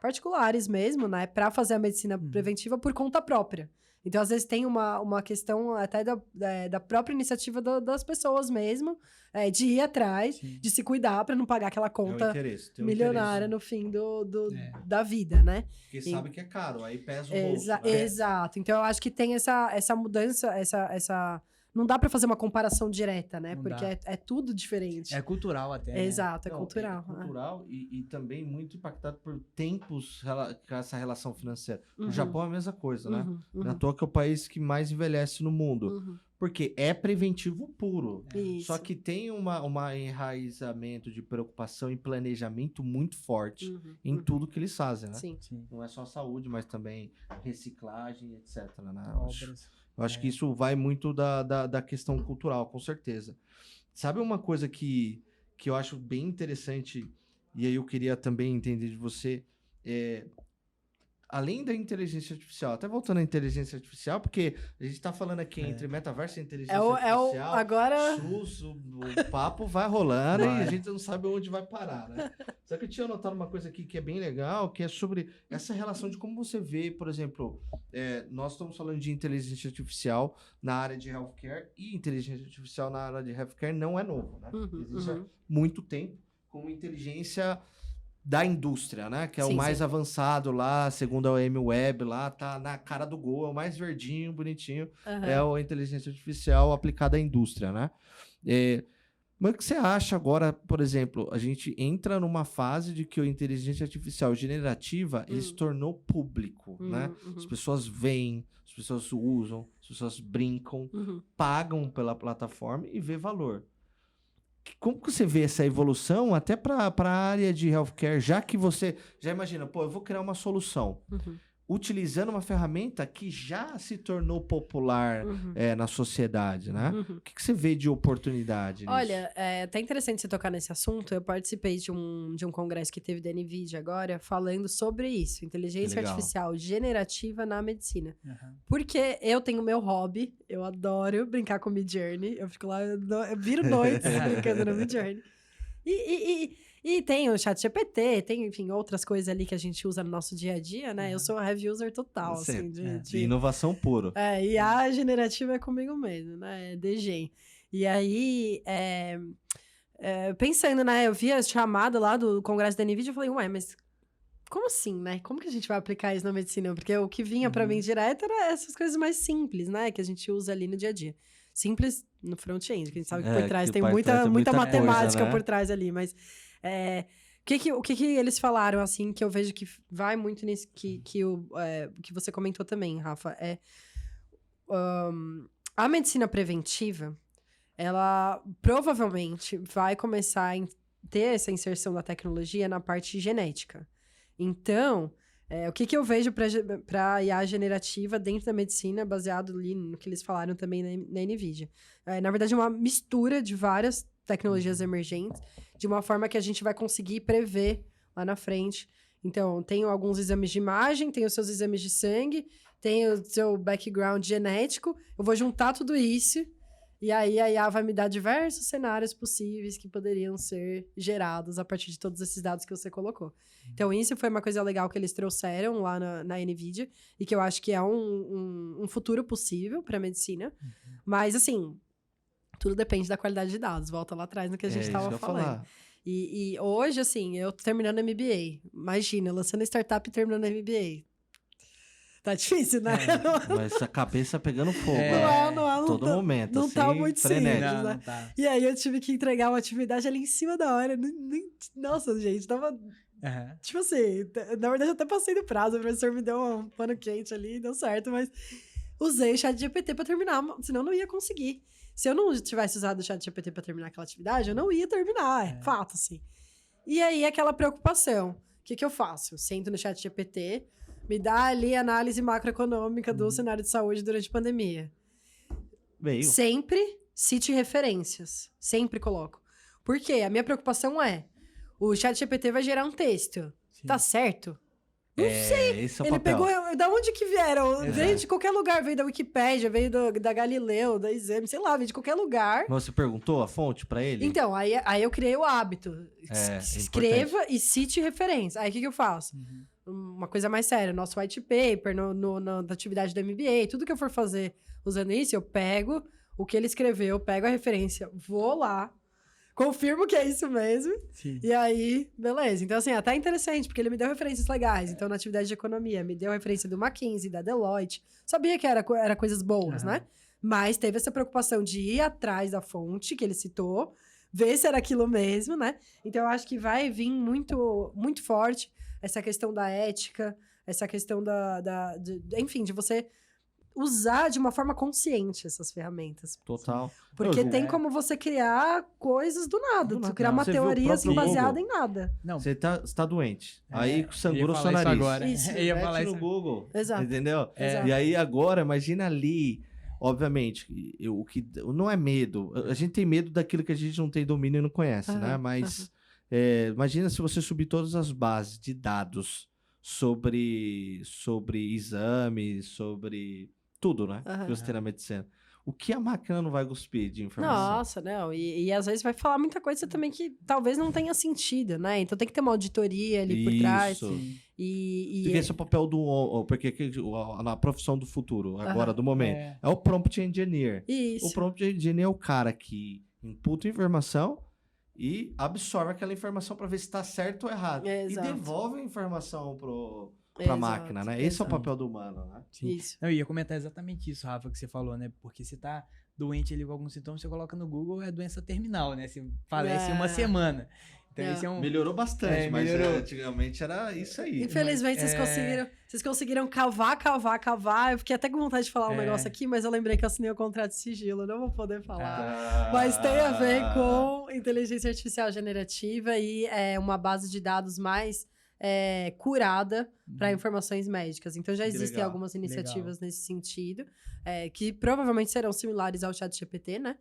[SPEAKER 3] particulares mesmo, né? Para fazer a medicina preventiva por conta própria. Então, às vezes, tem uma questão até da própria iniciativa das pessoas mesmo, de ir atrás,
[SPEAKER 2] Sim.
[SPEAKER 3] de se cuidar para não pagar aquela conta
[SPEAKER 1] tem um
[SPEAKER 3] milionária
[SPEAKER 1] interesse.
[SPEAKER 3] no fim da vida, né?
[SPEAKER 1] Porque sabe que é caro, aí pesa o bolso, né?
[SPEAKER 3] Exato. Então, eu acho que tem essa mudança, essa... Não dá pra fazer uma comparação direta, né?
[SPEAKER 2] Não
[SPEAKER 3] Porque
[SPEAKER 2] dá.
[SPEAKER 3] é tudo diferente.
[SPEAKER 2] É cultural até, né?
[SPEAKER 3] Exato, é
[SPEAKER 1] Não,
[SPEAKER 3] cultural.
[SPEAKER 1] É cultural e também muito impactado por tempos com essa relação financeira.
[SPEAKER 3] Uhum.
[SPEAKER 1] O Japão é a mesma coisa, né?
[SPEAKER 3] Uhum,
[SPEAKER 1] Não é à toa que é o país que mais envelhece no mundo.
[SPEAKER 3] uhum.
[SPEAKER 1] Porque é preventivo puro.
[SPEAKER 3] Isso.
[SPEAKER 1] Só que tem um enraizamento de preocupação e planejamento muito forte em tudo que eles fazem, né?
[SPEAKER 3] Sim.
[SPEAKER 2] Sim.
[SPEAKER 1] Não é só saúde, mas também reciclagem, etc. Né?
[SPEAKER 2] Obras.
[SPEAKER 1] Eu acho que isso vai muito da questão cultural, com certeza. Sabe uma coisa que eu acho bem interessante, e aí eu queria também entender de você, além da inteligência artificial, até voltando à inteligência artificial, porque a gente tá falando aqui entre metaverso e inteligência artificial,
[SPEAKER 3] agora...
[SPEAKER 1] SUS, o papo vai rolando e a gente não sabe onde vai parar, né? Só que eu tinha notado uma coisa aqui que é bem legal, que é sobre essa relação de como você vê, por exemplo, nós estamos falando de inteligência artificial na área de healthcare, e inteligência artificial na área de healthcare não é novo, né? Existe há muito tempo como inteligência da indústria, né? Que é o mais avançado lá, segundo a M-Web, lá tá na cara do gol, é o mais verdinho, bonitinho, é a inteligência artificial aplicada à indústria, né? Mas o que você acha agora, por exemplo, a gente entra numa fase de que a inteligência artificial generativa, ele se tornou público, né? As pessoas veem, as pessoas usam, as pessoas brincam, pagam pela plataforma e vê valor. Como que você vê essa evolução até para a área de healthcare, já que você já imagina, eu vou criar uma solução, utilizando uma ferramenta que já se tornou popular na sociedade, né? O que você vê de oportunidade nisso?
[SPEAKER 3] Olha, é até interessante você tocar nesse assunto. Eu participei de um congresso que teve da NVIDIA agora, falando sobre isso, inteligência artificial generativa na medicina. Porque eu tenho meu hobby, eu adoro brincar com Midjourney, eu fico lá, eu viro noites brincando no Midjourney. E tem o ChatGPT, tem, enfim, outras coisas ali que a gente usa no nosso dia a dia, né? Eu sou heavy user total, assim,
[SPEAKER 1] de inovação pura.
[SPEAKER 3] E a generativa é comigo mesmo, né? É DG. E aí, pensando, né? Eu vi a chamada lá do congresso da NVIDIA e falei, mas como assim, né? Como que a gente vai aplicar isso na medicina? Porque o que vinha pra mim direto era essas coisas mais simples, né? Que a gente usa ali no dia a dia. Simples no front-end, que a gente sabe que por trás tem muita matemática, né? Por trás ali, mas o que eles falaram, assim, que eu vejo que vai muito nisso que você comentou também, Rafa, a medicina preventiva, ela provavelmente vai começar a ter essa inserção da tecnologia na parte genética. Então, o que eu vejo para IA generativa dentro da medicina, baseado ali no que eles falaram também na NVIDIA. Na verdade, é uma mistura de várias tecnologias emergentes, de uma forma que a gente vai conseguir prever lá na frente. Então, tem alguns exames de imagem, tem os seus exames de sangue, tem o seu background genético, eu vou juntar tudo isso, e aí a IA vai me dar diversos cenários possíveis que poderiam ser gerados a partir de todos esses dados que você colocou. Então, isso foi uma coisa legal que eles trouxeram lá na NVIDIA, e que eu acho que é um futuro possível para a medicina. Mas, assim, tudo depende da qualidade de dados. Volta lá atrás no que a gente estava falando. E hoje, assim, eu tô terminando MBA. Imagina, lançando startup e terminando MBA. Tá difícil, né?
[SPEAKER 1] Mas a cabeça pegando fogo.
[SPEAKER 3] Não,
[SPEAKER 1] todo momento.
[SPEAKER 3] Não
[SPEAKER 1] assim,
[SPEAKER 3] tá muito
[SPEAKER 1] frenético.
[SPEAKER 3] simples, né?
[SPEAKER 2] Tá.
[SPEAKER 3] E aí eu tive que entregar uma atividade ali em cima da hora. Nossa, gente, tava... Tipo assim, na verdade eu até passei do prazo, o professor me deu um pano quente ali, deu certo, mas usei o ChatGPT para terminar, senão eu não ia conseguir. Se eu não tivesse usado o ChatGPT para terminar aquela atividade, eu não ia terminar, é fato, assim. E aí, aquela preocupação. O que eu faço? Eu sento no ChatGPT, me dá ali a análise macroeconômica do cenário de saúde durante a pandemia. Sempre cite referências. Sempre coloco. Por quê? A minha preocupação é, o ChatGPT vai gerar um texto. Sim. Tá certo? Não sei.
[SPEAKER 1] Esse é o
[SPEAKER 3] Ele
[SPEAKER 1] papel.
[SPEAKER 3] pegou... Da onde que vieram? Veio de qualquer lugar. Veio da Wikipédia, veio da Galileu, da Exame, sei lá, veio de qualquer lugar.
[SPEAKER 1] Mas você perguntou a fonte pra ele?
[SPEAKER 3] Então, aí eu criei o hábito. Escreva e cite referência. Aí, o que eu faço? Uma coisa mais séria. Nosso white paper, na atividade do MBA, tudo que eu for fazer usando isso, eu pego o que ele escreveu, pego a referência, vou lá, confirmo que é isso mesmo. Sim. E aí, beleza. Então, assim, até interessante, porque ele me deu referências legais. Então, na atividade de economia, me deu referência do McKinsey, da Deloitte. Sabia que era coisas boas, né? Mas teve essa preocupação de ir atrás da fonte que ele citou, ver se era aquilo mesmo, né? Então, eu acho que vai vir muito, muito forte essa questão da ética, essa questão enfim, de você usar de uma forma consciente essas ferramentas.
[SPEAKER 1] Total.
[SPEAKER 3] Porque tem como você criar coisas do nada. Tu criar uma teoria assim, baseada em nada.
[SPEAKER 1] Não. Você tá doente. Aí sangrou seu nariz.
[SPEAKER 2] Agora.
[SPEAKER 3] Isso.
[SPEAKER 2] Eu ia falar
[SPEAKER 1] no
[SPEAKER 2] isso.
[SPEAKER 1] Google.
[SPEAKER 3] Exato.
[SPEAKER 1] Entendeu?
[SPEAKER 3] Exato.
[SPEAKER 1] E aí agora, imagina ali... Obviamente, o que não é medo. A gente tem medo daquilo que a gente não tem domínio e não conhece, né? Mas imagina se você subir todas as bases de dados sobre exames, sobre tudo, né? Que você tem na medicina. O que a máquina não vai cuspir de informação?
[SPEAKER 3] Nossa, não. E às vezes vai falar muita coisa também que talvez não tenha sentido, né? Então tem que ter uma auditoria ali por trás.
[SPEAKER 1] Porque esse é o papel porque na profissão do futuro, agora do momento, é o prompt engineer.
[SPEAKER 3] Isso.
[SPEAKER 1] O prompt engineer é o cara que imputa informação e absorve aquela informação para ver se está certo ou errado.
[SPEAKER 3] Exato.
[SPEAKER 1] E devolve a informação pra máquina, né? Esse é o papel do humano, né?
[SPEAKER 2] Sim. Isso. Eu ia comentar exatamente isso, Rafa, que você falou, né? Porque você tá doente ali com algum sintoma, você coloca no Google, é doença terminal, né? Você falece em uma semana. Então, esse é um...
[SPEAKER 1] Melhorou bastante, mas antigamente era isso aí.
[SPEAKER 3] Infelizmente, vocês conseguiram cavar. Eu fiquei até com vontade de falar um negócio aqui, mas eu lembrei que eu assinei o contrato de sigilo, eu não vou poder falar. Mas tem a ver com inteligência artificial generativa e uma base de dados mais curada para informações médicas. Então, já existem algumas iniciativas nesse sentido, que provavelmente serão similares ao ChatGPT, né?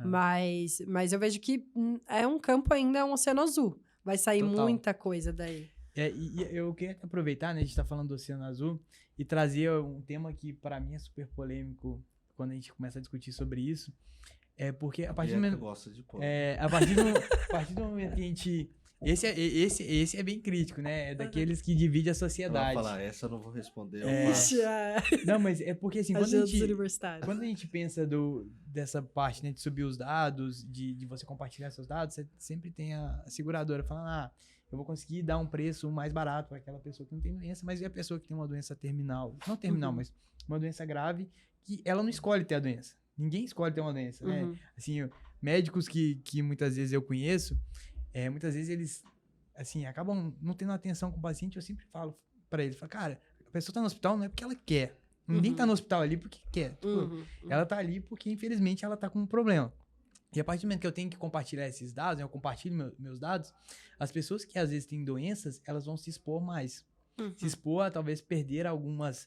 [SPEAKER 3] Mas eu vejo que é um campo ainda, é um oceano azul. Vai sair muita coisa daí.
[SPEAKER 2] E eu queria aproveitar, né? A gente tá falando do oceano azul e trazer um tema que, para mim, é super polêmico quando a gente começa a discutir sobre isso. Porque a partir do momento... a partir do momento que a gente... Esse é bem crítico, né? É daqueles que divide a sociedade.
[SPEAKER 1] Eu vou falar, essa eu não vou responder.
[SPEAKER 2] Não, mas é porque assim, quando a gente pensa dessa parte, né, de subir os dados, de você compartilhar seus dados, você sempre tem a seguradora falando, eu vou conseguir dar um preço mais barato para aquela pessoa que não tem doença, mas e a pessoa que tem uma doença terminal? Não terminal, mas uma doença grave, que ela não escolhe ter a doença. Ninguém escolhe ter uma doença, né? Assim, médicos que muitas vezes eu conheço, muitas vezes eles, assim, acabam não tendo atenção com o paciente. Eu sempre falo pra eles, cara, a pessoa tá no hospital não é porque ela quer. Ninguém tá no hospital ali porque quer. Ela tá ali porque, infelizmente, ela tá com um problema. E a partir do momento que eu tenho que compartilhar esses dados, eu compartilho meus dados, as pessoas que às vezes têm doenças, elas vão se expor mais. Se expor a talvez perder algumas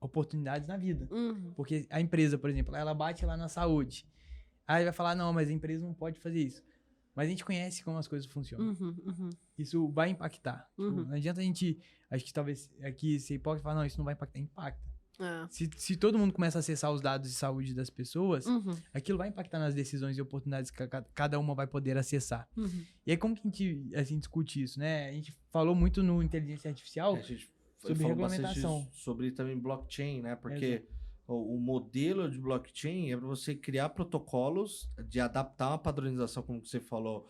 [SPEAKER 2] oportunidades na vida. Porque a empresa, por exemplo, ela bate lá na saúde. Aí vai falar, não, mas a empresa não pode fazer isso. Mas a gente conhece como as coisas funcionam. Isso vai impactar. Tipo, não adianta a gente, acho que talvez aqui ser hipócrita e falar, não, isso não vai impactar. Impacta. Se todo mundo começa a acessar os dados de saúde das pessoas, aquilo vai impactar nas decisões e oportunidades que cada uma vai poder acessar. E aí como que a gente assim, discute isso, né? A gente falou muito no inteligência artificial sobre regulamentação.
[SPEAKER 1] Sobre também blockchain, né? Porque o modelo de blockchain é para você criar protocolos de adaptar uma padronização, como você falou,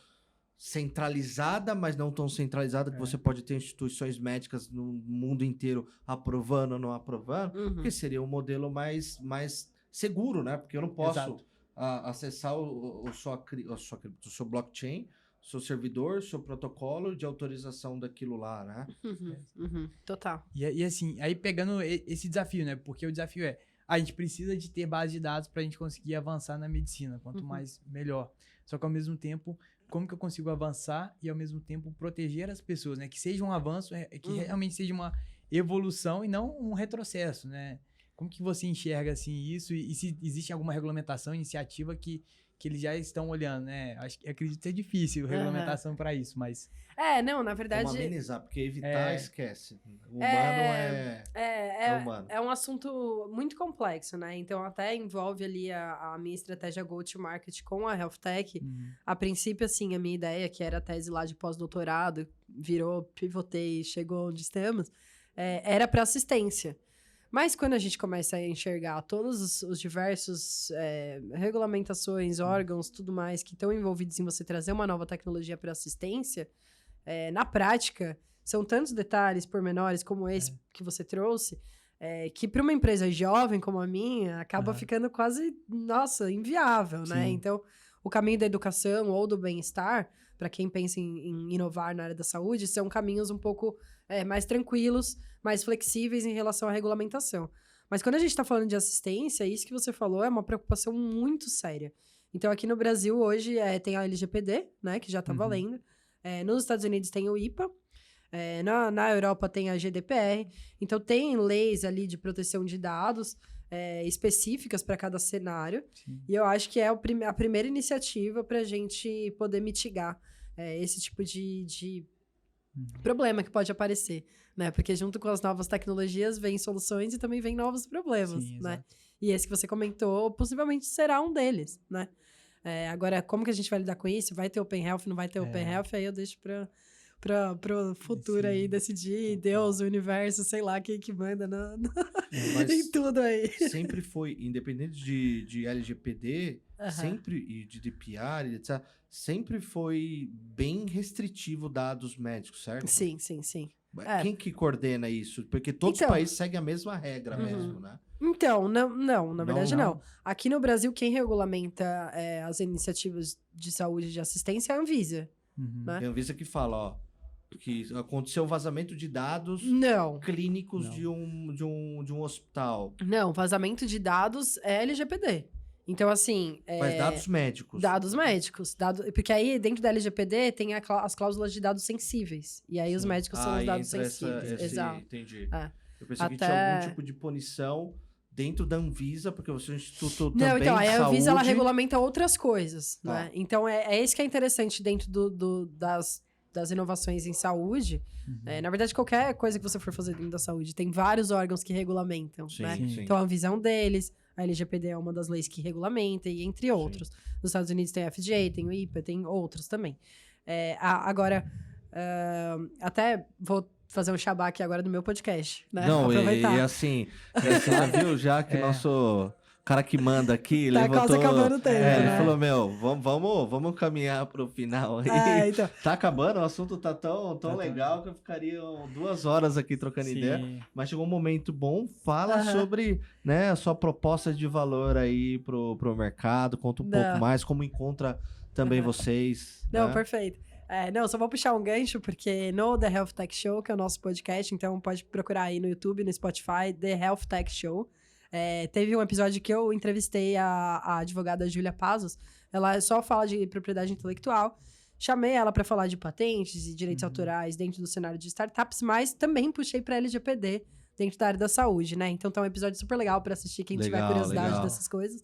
[SPEAKER 1] centralizada, mas não tão centralizada que você pode ter instituições médicas no mundo inteiro aprovando ou não aprovando, porque seria um modelo mais seguro, né? Porque eu não posso acessar o seu blockchain seu servidor, seu protocolo de autorização daquilo lá, né?
[SPEAKER 3] Total.
[SPEAKER 2] E assim, aí pegando esse desafio, né? Porque o desafio é, a gente precisa de ter base de dados para a gente conseguir avançar na medicina. Quanto mais, melhor. Só que ao mesmo tempo, como que eu consigo avançar e ao mesmo tempo proteger as pessoas, né? Que seja um avanço, que realmente seja uma evolução e não um retrocesso, né? Como que você enxerga assim isso e se existe alguma regulamentação, iniciativa que eles já estão olhando, né? Acredito ser difícil regulamentação para isso, mas...
[SPEAKER 3] Não, na verdade...
[SPEAKER 1] Vamos amenizar, porque evitar, esquece. O humano é humano.
[SPEAKER 3] É um assunto muito complexo, né? Então, até envolve ali a minha estratégia go-to-market com a Health Tech. A princípio, assim, a minha ideia, que era a tese lá de pós-doutorado, pivotei, chegou onde estamos, era para assistência. Mas quando a gente começa a enxergar todos os diversos regulamentações, órgãos, tudo mais que estão envolvidos em você trazer uma nova tecnologia para assistência, na prática, são tantos detalhes pormenores como esse que você trouxe, que para uma empresa jovem como a minha, acaba ficando quase, inviável, né? Então, o caminho da educação ou do bem-estar, para quem pensa em inovar na área da saúde, são caminhos um pouco mais tranquilos, mais flexíveis em relação à regulamentação. Mas quando a gente está falando de assistência, isso que você falou é uma preocupação muito séria. Então, aqui no Brasil, hoje, tem a LGPD, né, que já está valendo. Nos Estados Unidos tem o IPA. Na Europa tem a GDPR. Então, tem leis ali de proteção de dados específicas para cada cenário. Sim. E eu acho que é a primeira iniciativa para a gente poder mitigar esse tipo de problema que pode aparecer, né? Porque junto com as novas tecnologias vem soluções e também vem novos problemas,
[SPEAKER 2] sim,
[SPEAKER 3] né? E esse que você comentou possivelmente será um deles, né? Agora, como que a gente vai lidar com isso? Vai ter Open Health, não vai ter Open Health? Aí eu deixo pro futuro aí decidir, Deus, o universo, sei lá, quem que manda em tudo aí.
[SPEAKER 1] Sempre foi, independente de LGPD, sempre, e de DPR, etc., sempre foi bem restritivo dados médicos, certo?
[SPEAKER 3] Sim.
[SPEAKER 1] Quem que coordena isso? Porque todos os países seguem a mesma regra mesmo, né?
[SPEAKER 3] Então, não, na verdade não. Aqui no Brasil, quem regulamenta as iniciativas de saúde e de assistência é a Anvisa. Né?
[SPEAKER 1] Tem a Anvisa que fala, que aconteceu um vazamento de dados clínicos de um hospital.
[SPEAKER 3] Não, vazamento de dados é LGPD. Então, assim...
[SPEAKER 1] Mas dados médicos.
[SPEAKER 3] Dados médicos. Porque aí, dentro da LGPD, tem as cláusulas de dados sensíveis. E aí, os médicos são os dados sensíveis. Exato.
[SPEAKER 1] Entendi. Eu pensei que tinha algum tipo de punição dentro da Anvisa, porque você é um instituto também
[SPEAKER 3] então,
[SPEAKER 1] de
[SPEAKER 3] a Anvisa,
[SPEAKER 1] saúde.
[SPEAKER 3] ela regulamenta outras coisas, né? Então, é isso que é interessante dentro das inovações em saúde. Na verdade, qualquer coisa que você for fazer dentro da saúde, tem vários órgãos que regulamentam, né?
[SPEAKER 1] Sim.
[SPEAKER 3] Então, a Anvisa é um deles, a LGPD é uma das leis que regulamenta, e entre outros. Nos Estados Unidos tem a FDA, tem o IPA, tem outros também. Agora, até vou fazer um xabá aqui agora do meu podcast, né?
[SPEAKER 1] Não, e assim, você já viu já que nosso cara que manda aqui
[SPEAKER 3] tá
[SPEAKER 1] levantou...
[SPEAKER 3] quase acabando o tempo, né?
[SPEAKER 1] Ele falou, vamos caminhar pro final aí.
[SPEAKER 3] Então.
[SPEAKER 1] Tá acabando, o assunto tá tão legal que eu ficaria 2 horas aqui trocando ideia. Mas chegou um momento bom, fala sobre, né, a sua proposta de valor aí pro mercado, conta um pouco mais, como encontra também vocês.
[SPEAKER 3] Não,
[SPEAKER 1] né?
[SPEAKER 3] perfeito. Só vou puxar um gancho, porque no The Health Tech Show, que é o nosso podcast, então pode procurar aí no YouTube, no Spotify, The Health Tech Show. Teve um episódio que eu entrevistei a advogada Júlia Pazos. Ela só fala de propriedade intelectual. Chamei ela para falar de patentes e direitos autorais dentro do cenário de startups, mas também puxei para LGPD dentro da área da saúde, né? Então tá um episódio super legal para assistir quem tiver curiosidade dessas coisas.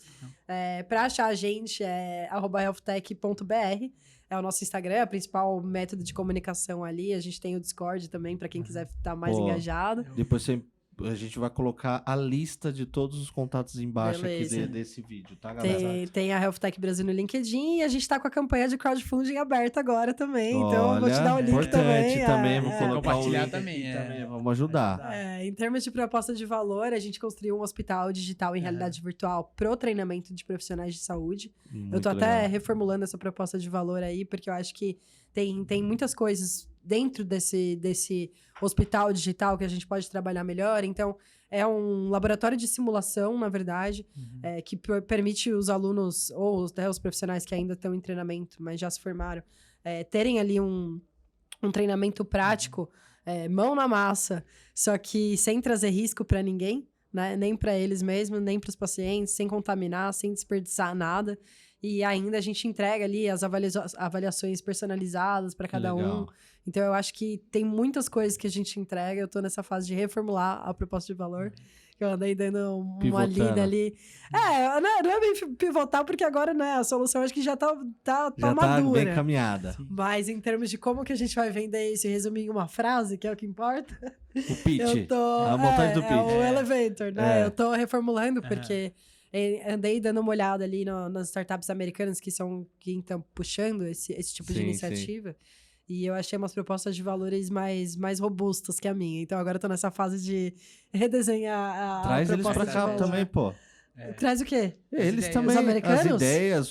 [SPEAKER 3] Para achar a gente é @healthtech.br. É o nosso Instagram, é o principal método de comunicação ali. A gente tem o Discord também, para quem quiser estar mais engajado.
[SPEAKER 1] Depois a gente vai colocar a lista de todos os contatos embaixo aqui desse vídeo, tá, galera?
[SPEAKER 3] Tem a Health Tech Brasil no LinkedIn e a gente tá com a campanha de crowdfunding aberta agora também. Então, eu vou te dar o link também.
[SPEAKER 1] Vou colocar
[SPEAKER 2] compartilhar
[SPEAKER 1] o link também. Vamos ajudar.
[SPEAKER 3] Em termos de proposta de valor, a gente construiu um hospital digital em realidade virtual pro treinamento de profissionais de saúde. Eu tô até reformulando essa proposta de valor aí, porque eu acho que tem muitas coisas dentro desse hospital digital que a gente pode trabalhar melhor. Então, é um laboratório de simulação, na verdade, que permite os alunos ou os profissionais que ainda estão em treinamento, mas já se formaram, terem ali um treinamento prático, mão na massa, só que sem trazer risco para ninguém, né? Nem para eles mesmos, nem para os pacientes, sem contaminar, sem desperdiçar nada. E ainda a gente entrega ali as avaliações personalizadas para cada um. Então, eu acho que tem muitas coisas que a gente entrega. Eu tô nessa fase de reformular a proposta de valor. Que eu andei dando uma lida ali. Não é bem pivotar, porque agora, né, a solução acho que já tá
[SPEAKER 1] já
[SPEAKER 3] madura.
[SPEAKER 1] Tá bem caminhada.
[SPEAKER 3] Mas em termos de como que a gente vai vender isso e resumir em uma frase, que é o que importa.
[SPEAKER 1] O pitch. A montagem do pitch.
[SPEAKER 3] O elevator, né? Eu tô reformulando, porque andei dando uma olhada ali nas startups americanas que estão puxando esse tipo de iniciativa. E eu achei umas propostas de valores mais robustas que a minha. Então agora eu tô nessa fase de redesenhar a
[SPEAKER 1] Traz eles
[SPEAKER 3] proposta
[SPEAKER 1] pra cá também, pô.
[SPEAKER 3] Traz o quê?
[SPEAKER 1] Eles também,
[SPEAKER 3] os americanos?
[SPEAKER 1] as ideias,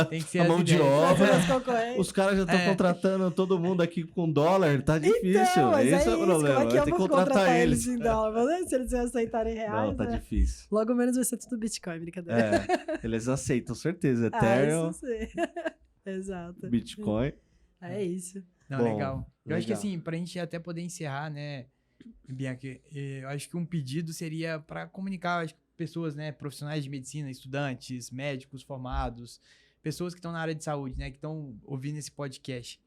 [SPEAKER 2] Tem que ser
[SPEAKER 1] a mão de
[SPEAKER 2] ideias.
[SPEAKER 1] obra. Os caras já estão contratando todo mundo aqui com dólar, tá difícil.
[SPEAKER 3] Então, mas
[SPEAKER 1] esse é o problema.
[SPEAKER 3] Como é que
[SPEAKER 1] vai ter que contratar eles
[SPEAKER 3] em dólar? Vamos ver se eles aceitarem reais.
[SPEAKER 1] Não, tá
[SPEAKER 3] né?
[SPEAKER 1] difícil.
[SPEAKER 3] Logo menos vai ser tudo Bitcoin, brincadeira.
[SPEAKER 1] Eles aceitam, certeza. Ethereum,
[SPEAKER 3] isso sim. Exato.
[SPEAKER 1] Bitcoin.
[SPEAKER 3] É isso.
[SPEAKER 2] Não,
[SPEAKER 1] Bom,
[SPEAKER 2] legal. Eu acho que assim, pra gente até poder encerrar, né, Bianca, eu acho que um pedido seria para comunicar as pessoas, né, profissionais de medicina, estudantes, médicos formados, pessoas que estão na área de saúde, né, que estão ouvindo esse podcast.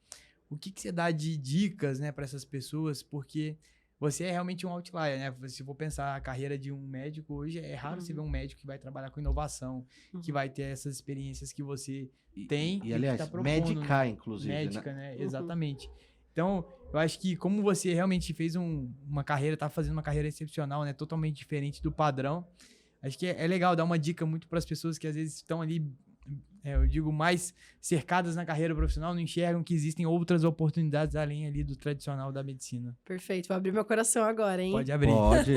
[SPEAKER 2] O que você dá de dicas, né, para essas pessoas? Porque você é realmente um outlier, né? Se for pensar a carreira de um médico hoje, é raro você ver um médico que vai trabalhar com inovação, que vai ter essas experiências que você tem.
[SPEAKER 1] E aliás,
[SPEAKER 2] que tá propondo,
[SPEAKER 1] médica, inclusive.
[SPEAKER 2] Médica, né? Exatamente. Então, eu acho que como você realmente fez uma carreira, tá fazendo uma carreira excepcional, né? Totalmente diferente do padrão. Acho que é legal dar uma dica muito para as pessoas que às vezes estão ali, eu digo, mais cercadas na carreira profissional, não enxergam que existem outras oportunidades além ali do tradicional da medicina.
[SPEAKER 3] Perfeito. Vou abrir meu coração agora, hein?
[SPEAKER 2] Pode abrir.
[SPEAKER 1] Pode.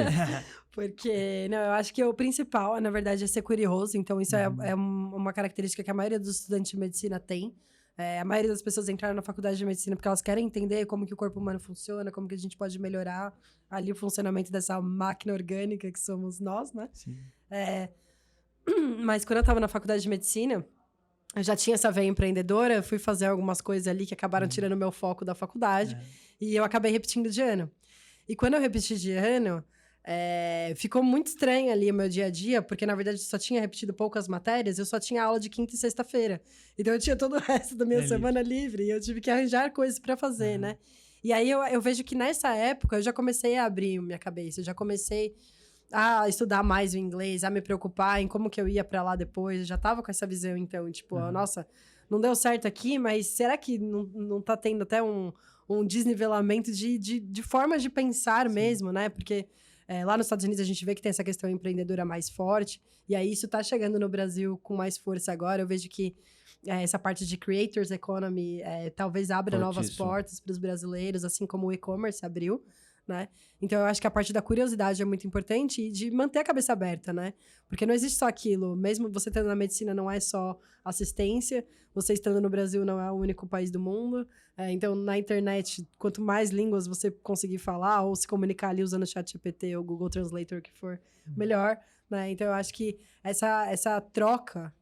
[SPEAKER 3] Porque, não, eu acho que o principal, na verdade, é ser curioso. Então, isso é uma característica que a maioria dos estudantes de medicina tem. A maioria das pessoas entraram na faculdade de medicina porque elas querem entender como que o corpo humano funciona, como que a gente pode melhorar ali o funcionamento dessa máquina orgânica que somos nós, né?
[SPEAKER 2] Sim.
[SPEAKER 3] Mas quando eu estava na faculdade de medicina, eu já tinha essa veia empreendedora, eu fui fazer algumas coisas ali que acabaram tirando meu foco da faculdade, e eu acabei repetindo de ano. E quando eu repeti de ano, ficou muito estranho ali o meu dia a dia, porque na verdade eu só tinha repetido poucas matérias, eu só tinha aula de quinta e sexta-feira. Então eu tinha todo o resto da minha semana livre, e eu tive que arranjar coisas para fazer, né? E aí eu vejo que nessa época eu já comecei a abrir minha cabeça, eu já comecei a estudar mais o inglês, a me preocupar em como que eu ia pra lá depois. Eu já tava com essa visão, então, tipo, nossa, não deu certo aqui, mas será que não tá tendo até um desnivelamento de formas de pensar mesmo, né? Porque lá nos Estados Unidos a gente vê que tem essa questão empreendedora mais forte, e aí isso tá chegando no Brasil com mais força agora. Eu vejo que essa parte de creators economy talvez abra novas portas para os brasileiros, assim como o e-commerce abriu, né? Então, eu acho que a parte da curiosidade é muito importante e de manter a cabeça aberta, né? Porque não existe só aquilo. Mesmo você estando na medicina, não é só assistência. Você estando no Brasil, não é o único país do mundo. Então, na internet, quanto mais línguas você conseguir falar ou se comunicar ali usando o ChatGPT ou Google Translator, que for, melhor, né? Então, eu acho que essa troca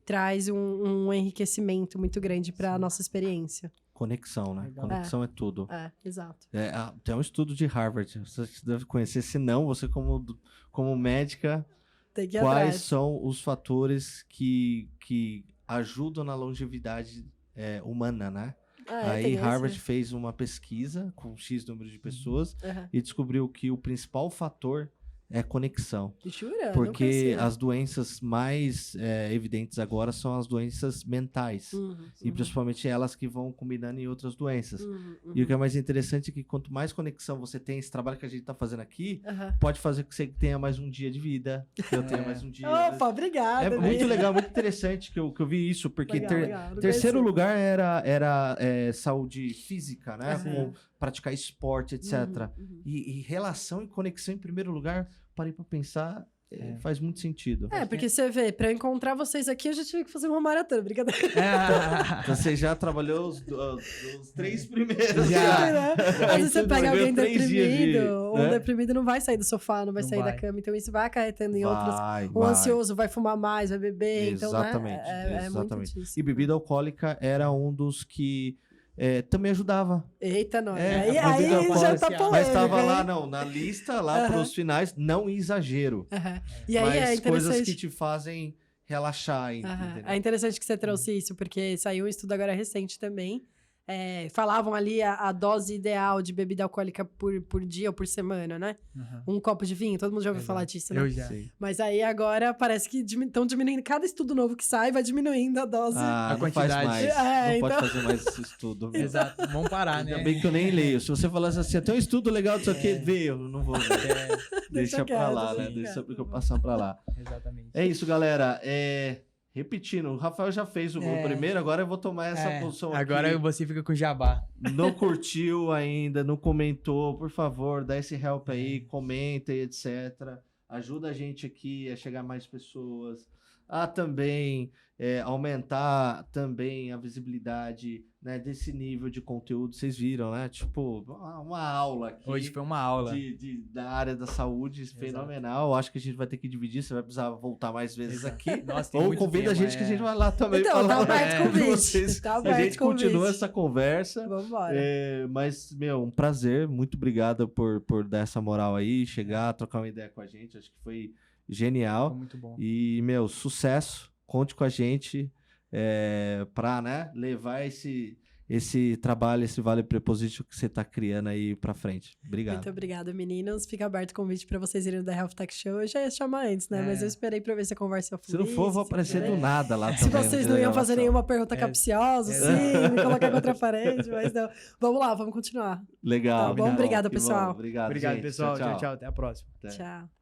[SPEAKER 3] traz um enriquecimento muito grande para a nossa experiência.
[SPEAKER 1] Conexão, né? Legal. Conexão é tudo.
[SPEAKER 3] Exato.
[SPEAKER 1] Tem um estudo de Harvard, você deve conhecer, se não, você como médica,
[SPEAKER 3] tem que ir
[SPEAKER 1] quais
[SPEAKER 3] atrás.
[SPEAKER 1] são os fatores que ajudam na longevidade humana, né? Aí Harvard fez uma pesquisa com X número de pessoas e descobriu que o principal fator é conexão.
[SPEAKER 3] Jura?
[SPEAKER 1] Porque as doenças mais evidentes agora são as doenças mentais. E principalmente elas que vão combinando em outras doenças. E o que é mais interessante é que quanto mais conexão você tem, esse trabalho que a gente está fazendo aqui, pode fazer com que você tenha mais um dia de vida, que eu tenha mais um dia.
[SPEAKER 3] Opa, obrigada.
[SPEAKER 1] Muito legal, muito interessante que eu vi isso, porque terceiro lugar era saúde física, né? Como praticar esporte, etc. E relação e conexão em primeiro lugar, parei para pensar, faz muito sentido.
[SPEAKER 3] Porque você vê, pra eu encontrar vocês aqui, eu já tive que fazer uma maratona, brincadeira.
[SPEAKER 1] Então você já trabalhou os 3 primeiros.
[SPEAKER 2] Já.
[SPEAKER 3] Né? Às vezes você pega alguém
[SPEAKER 1] 3 dias
[SPEAKER 3] deprimido,
[SPEAKER 1] né?
[SPEAKER 3] um deprimido não vai sair do sofá, não vai sair da cama, então isso vai acarretando em outros. O ansioso vai fumar mais, vai beber,
[SPEAKER 1] Exatamente,
[SPEAKER 3] então, né? É muito
[SPEAKER 1] exatamente.
[SPEAKER 3] disso.
[SPEAKER 1] E bebida alcoólica era um dos que também ajudava.
[SPEAKER 3] Eita, não.
[SPEAKER 1] É, a
[SPEAKER 3] aí
[SPEAKER 1] bebida
[SPEAKER 3] já
[SPEAKER 2] alcoólica,
[SPEAKER 3] tá polêmico.
[SPEAKER 1] Mas estava
[SPEAKER 3] hein?
[SPEAKER 1] lá, na lista, lá pros finais, não exagero.
[SPEAKER 3] E aí
[SPEAKER 1] mas
[SPEAKER 3] é interessante.
[SPEAKER 1] coisas que te fazem relaxar. Entendeu?
[SPEAKER 3] É interessante que você trouxe isso, porque saiu um estudo agora recente também. Falavam ali a dose ideal de bebida alcoólica por dia ou por semana, né? Um copo de vinho, todo mundo já ouviu falar disso, né?
[SPEAKER 2] Eu já.
[SPEAKER 1] Sim.
[SPEAKER 3] Mas aí agora parece que estão diminuindo. Cada estudo novo que sai vai diminuindo a dose.
[SPEAKER 2] a
[SPEAKER 1] Não faz
[SPEAKER 2] quantidade.
[SPEAKER 1] mais. Não pode fazer mais esse estudo.
[SPEAKER 2] Exato. Vamos parar, né?
[SPEAKER 1] Ainda bem que eu nem leio. Se você falasse assim, tem um estudo legal disso aqui, vê, eu não vou ver. Deixa pra lá, né? Deixa eu passar pra lá.
[SPEAKER 2] Exatamente.
[SPEAKER 1] É isso, galera. Repetindo, o Rafael já fez o primeiro, agora eu vou tomar essa posição aqui.
[SPEAKER 2] Agora você fica com o jabá.
[SPEAKER 1] Não curtiu ainda, não comentou, por favor, dá esse help aí, comenta e etc. Ajuda a gente aqui a chegar a mais pessoas, a também aumentar também a visibilidade, né, desse nível de conteúdo. Vocês viram, né? Tipo, uma aula aqui.
[SPEAKER 2] Hoje foi uma aula.
[SPEAKER 1] Da área da saúde, fenomenal. Acho que a gente vai ter que dividir, você vai precisar voltar mais vezes aqui.
[SPEAKER 2] Nossa, tem
[SPEAKER 1] Ou
[SPEAKER 2] muito
[SPEAKER 1] convida a
[SPEAKER 2] tema,
[SPEAKER 1] gente que a gente vai lá também
[SPEAKER 3] Então,
[SPEAKER 1] falar
[SPEAKER 3] tá aberto
[SPEAKER 1] de
[SPEAKER 3] convite.
[SPEAKER 1] vocês.
[SPEAKER 3] Tá
[SPEAKER 1] A
[SPEAKER 3] aberto
[SPEAKER 1] gente continua
[SPEAKER 3] convite.
[SPEAKER 1] essa conversa.
[SPEAKER 3] Vambora.
[SPEAKER 1] Mas, um prazer. Muito obrigado por dar essa moral aí, chegar, trocar uma ideia com a gente. Acho que foi genial.
[SPEAKER 2] Foi muito bom.
[SPEAKER 1] E, sucesso. Conte com a gente pra, né, levar esse trabalho, esse Vale Prepositivo que você está criando aí pra frente. Obrigado.
[SPEAKER 3] Muito obrigada, meninos. Fica aberto o convite para vocês irem da Health Tech Show. Eu já ia chamar antes, né? Mas eu esperei para ver se a conversa ia fluir.
[SPEAKER 1] Se não for, eu vou aparecer do nada lá
[SPEAKER 3] Se
[SPEAKER 1] também.
[SPEAKER 3] vocês não iam fazer nenhuma pergunta capciosa, assim, me colocar contra a parede, mas não. Vamos lá, vamos continuar.
[SPEAKER 1] Legal.
[SPEAKER 3] Tá bom? Obrigada,
[SPEAKER 1] Que
[SPEAKER 3] pessoal.
[SPEAKER 1] Bom. Obrigado,
[SPEAKER 2] Obrigado,
[SPEAKER 1] gente.
[SPEAKER 2] pessoal.
[SPEAKER 1] Tchau.
[SPEAKER 2] Tchau. Até a próxima.
[SPEAKER 3] Tchau.